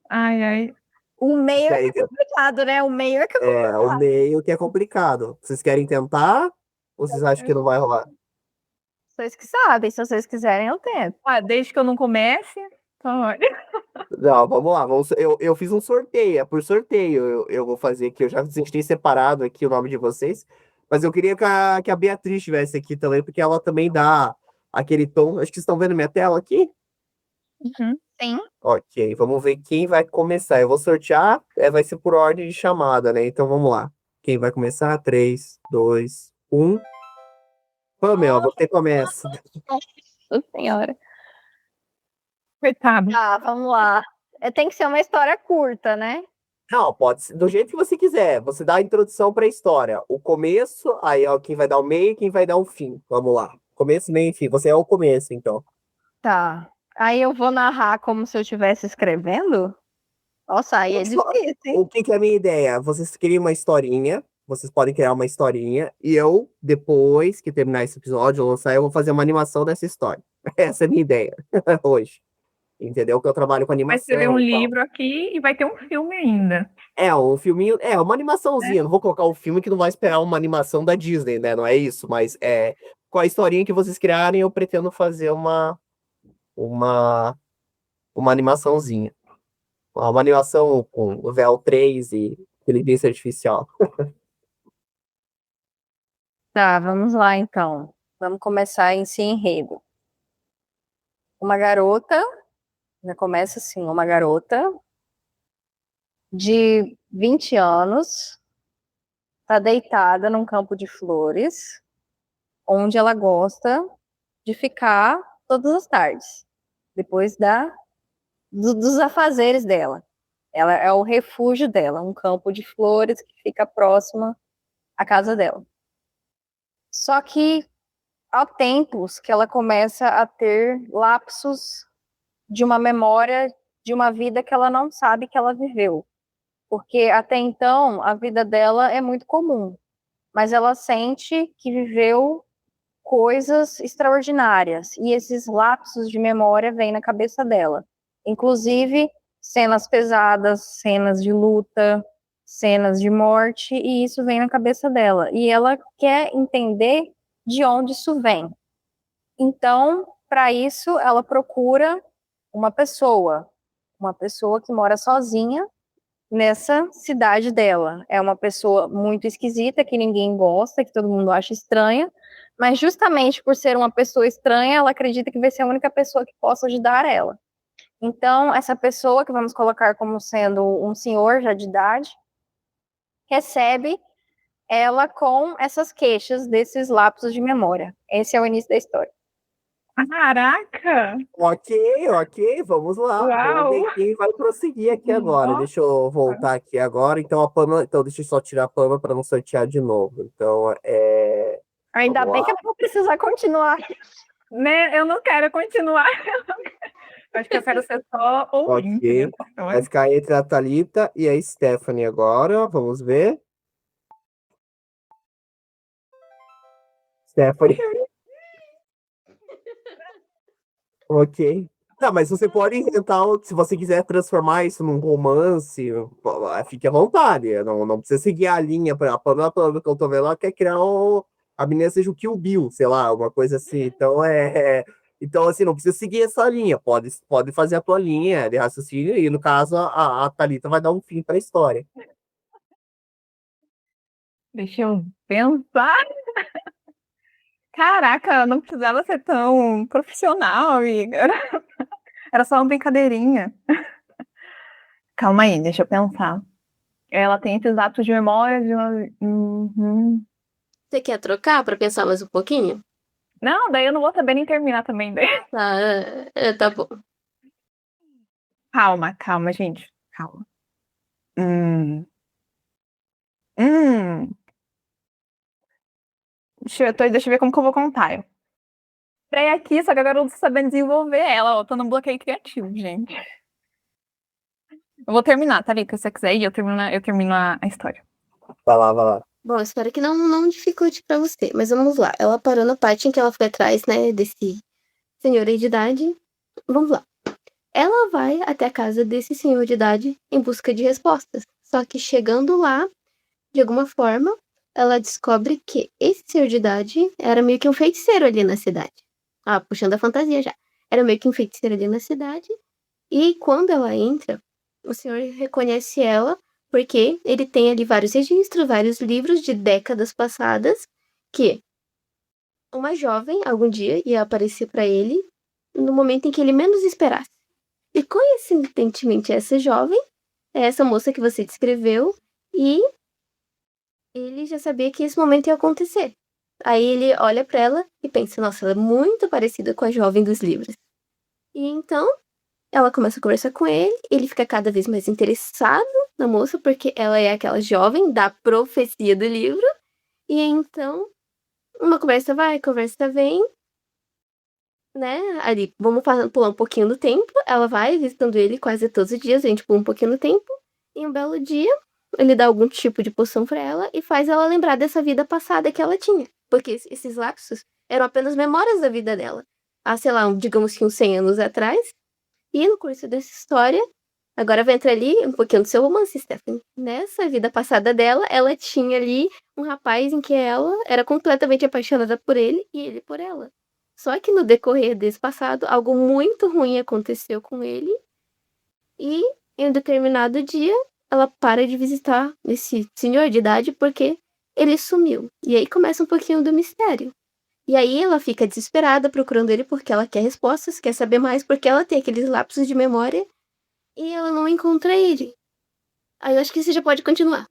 Ai, ai. O meio é Querem tentar? complicado, né? O meio é que é complicado. O meio que é complicado. Vocês querem tentar? Ou vocês acham que não vai rolar? Vocês que sabem, se vocês quiserem, eu tento. Desde que eu não comece. Então, olha. Não, vamos lá. Eu fiz um sorteio, é por sorteio. Eu vou fazer aqui. Eu já deixei separado aqui o nome de vocês. Mas eu queria que a Beatriz estivesse aqui também, porque ela também dá aquele tom. Acho que vocês estão vendo minha tela aqui. Sim. Ok, vamos ver quem vai começar. Eu vou sortear, vai ser por ordem de chamada, né? Então vamos lá. Quem vai começar? 3, 2, 1. Pamela, você começa. Nossa senhora. Coitado. Tá, vamos lá. Tem que ser uma história curta, né? Não, pode ser do jeito que você quiser. Você dá a introdução para a história. O começo, aí ó, quem vai dar o meio e quem vai dar o fim. Vamos lá. Começo, meio e fim. Você é o começo, então. Tá. Aí eu vou narrar como se eu estivesse escrevendo? Nossa, aí é difícil, hein? O que que é a minha ideia? Vocês criam uma historinha. Vocês podem criar uma historinha. E eu, depois que terminar esse episódio, eu lançar, eu vou fazer uma animação dessa história. Essa é a minha ideia hoje. Entendeu? Que eu trabalho com Vai animação escrever um e tal. livro aqui e vai ter um filme ainda. É, um filminho, uma animaçãozinha. Não vou colocar um filme que não vai esperar uma animação da Disney, né? Não é isso, mas com a historinha que vocês criarem, eu pretendo fazer uma, uma animaçãozinha. Uma animação com o véu 3 e inteligência artificial. Tá, vamos lá então. Vamos começar esse enredo. Uma garota, já começa assim, uma garota de 20 anos está deitada num campo de flores, onde ela gosta de ficar todas as tardes, depois dos afazeres dela. Ela é o refúgio dela, um campo de flores que fica próximo à casa dela. Só que há tempos que ela começa a ter lapsos de uma memória de uma vida que ela não sabe que ela viveu. Porque até então a vida dela é muito comum, mas ela sente que viveu coisas extraordinárias e esses lapsos de memória vêm na cabeça dela. Inclusive cenas pesadas, cenas de luta, cenas de morte, e isso vem na cabeça dela. E ela quer entender de onde isso vem. Então, para isso, ela procura uma pessoa que mora sozinha nessa cidade dela. É uma pessoa muito esquisita, que ninguém gosta, que todo mundo acha estranha, mas justamente por ser uma pessoa estranha, ela acredita que vai ser a única pessoa que possa ajudar ela. Então, essa pessoa, que vamos colocar como sendo um senhor já de idade, recebe ela com essas queixas desses lapsos de memória. Esse é o início da história. Caraca! Ok, vamos lá. Vamos Uau! ver quem vai prosseguir aqui agora. Nossa. Deixa eu voltar aqui agora. Então, a Pamela. Então, deixa eu só tirar a Pamela para não sortear de novo. Então, Ainda vamos bem lá. que eu não vou precisar continuar. Né? Eu não quero continuar. Eu acho que eu quero ser só ouvinte. Ok. Né? Vai ficar entre a Thalita e a Stephanie agora. Vamos ver. Stephanie. Ok. Tá, mas você pode inventar, se você quiser transformar isso num romance, fique à vontade. Não precisa seguir a linha. A Pamela, pelo que eu tô vendo, ela quer criar a menina seja o Kill Bill, sei lá, uma coisa assim. Então, assim, não precisa seguir essa linha. Pode fazer a tua linha de raciocínio e, no caso, a Thalita vai dar um fim para a história. Deixa eu pensar. Caraca, não precisava ser tão profissional, amiga. Era só uma brincadeirinha. Calma aí, deixa eu pensar. Ela tem esses atos de memória de uma. Uhum. Você quer trocar pra pensar mais um pouquinho? Não, daí eu não vou saber nem terminar também. Daí. Tá bom. Calma, gente. Calma. Deixa eu ver como que eu vou contar. Eu entrei aqui, só que agora eu não tô sabendo desenvolver ela. Eu tô num bloqueio criativo, gente. Eu vou terminar, tá, Lika? Se você quiser ir, eu termino a história. Vai lá. Bom, espero que não dificulte pra você, mas vamos lá. Ela parou na parte em que ela foi atrás, né, desse senhor aí de idade. Vamos lá. Ela vai até a casa desse senhor de idade em busca de respostas. Só que chegando lá, de alguma forma, ela descobre que esse senhor de idade era meio que um feiticeiro ali na cidade. Puxando a fantasia já. Era meio que um feiticeiro ali na cidade. E quando ela entra, o senhor reconhece ela porque ele tem ali vários registros, vários livros de décadas passadas que uma jovem algum dia ia aparecer para ele no momento em que ele menos esperasse. E coincidentemente essa jovem é essa moça que você descreveu e ele já sabia que esse momento ia acontecer. Aí ele olha pra ela e pensa, nossa, ela é muito parecida com a jovem dos livros. E então, ela começa a conversar com ele fica cada vez mais interessado na moça, porque ela é aquela jovem da profecia do livro. E então, uma conversa vai, conversa vem, né? Ali, vamos pular um pouquinho do tempo. Ela vai visitando ele quase todos os dias, a gente pula um pouquinho no tempo. E um belo dia, ele dá algum tipo de poção pra ela e faz ela lembrar dessa vida passada que ela tinha. Porque esses lapsos eram apenas memórias da vida dela. Há, sei lá, digamos que uns 100 anos atrás. E no curso dessa história, agora vai entrar ali um pouquinho do seu romance, Stephanie. Nessa vida passada dela, ela tinha ali um rapaz em que ela era completamente apaixonada por ele e ele por ela. Só que no decorrer desse passado, algo muito ruim aconteceu com ele. E em um determinado dia, ela para de visitar esse senhor de idade porque ele sumiu. E aí começa um pouquinho do mistério. E aí ela fica desesperada procurando ele porque ela quer respostas, quer saber mais, porque ela tem aqueles lapsos de memória e ela não encontra ele. Aí eu acho que você já pode continuar.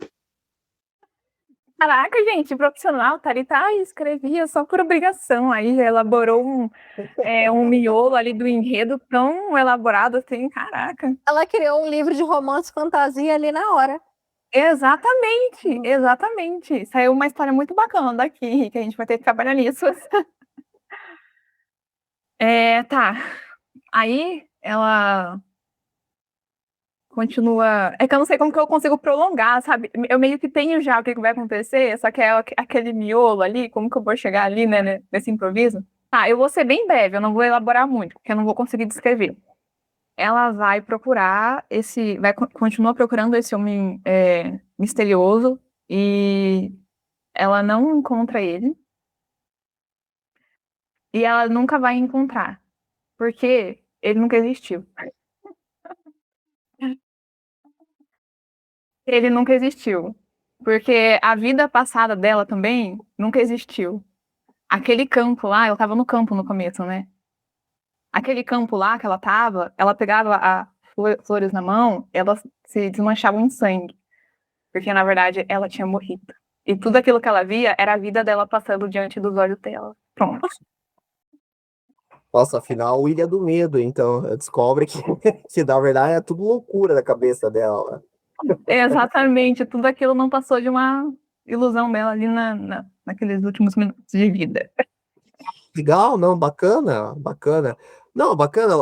Caraca, gente, profissional, Thalita escrevia só por obrigação, aí já elaborou um miolo ali do enredo tão elaborado assim, caraca. Ela criou um livro de romance fantasia ali na hora. Exatamente. Saiu uma história muito bacana daqui, que a gente vai ter que trabalhar nisso. Tá. Aí ela continua. É que eu não sei como que eu consigo prolongar, sabe? Eu meio que tenho já o que vai acontecer, só que é aquele miolo ali, como que eu vou chegar ali, né, nesse improviso? Tá, eu vou ser bem breve, eu não vou elaborar muito, porque eu não vou conseguir descrever. Ela vai procurar continua procurando esse homem misterioso e ela não encontra ele. E ela nunca vai encontrar, porque ele nunca existiu. Ele nunca existiu, porque a vida passada dela também nunca existiu. Aquele campo lá, ela tava no campo no começo, né? Aquele campo lá que ela pegava as flores na mão, elas se desmanchavam em sangue. Porque, na verdade, ela tinha morrido. E tudo aquilo que ela via era a vida dela passando diante dos olhos dela. Pronto. Nossa, afinal, o Ilha do Medo, então, descobre que na verdade é tudo loucura da cabeça dela. Exatamente, tudo aquilo não passou de uma ilusão dela ali naqueles últimos minutos de vida. Legal, não, bacana. Não, bacana,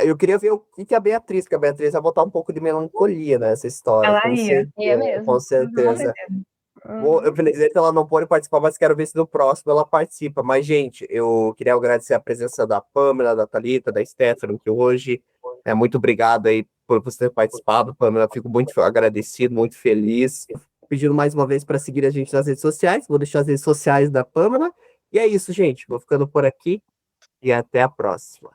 eu queria ver o que a Beatriz vai botar um pouco de melancolia nessa história, Ela com ia. Ia mesmo. com certeza. Infelizmente ela não pode participar, mas quero ver se no próximo ela participa. Mas, gente, eu queria agradecer a presença da Pamela, da Thalita, da Stephanie, que hoje muito obrigado aí por você ter participado, Pamela. Fico muito agradecido, muito feliz. Pedindo mais uma vez para seguir a gente nas redes sociais. Vou deixar as redes sociais da Pamela. E é isso, gente. Vou ficando por aqui e até a próxima.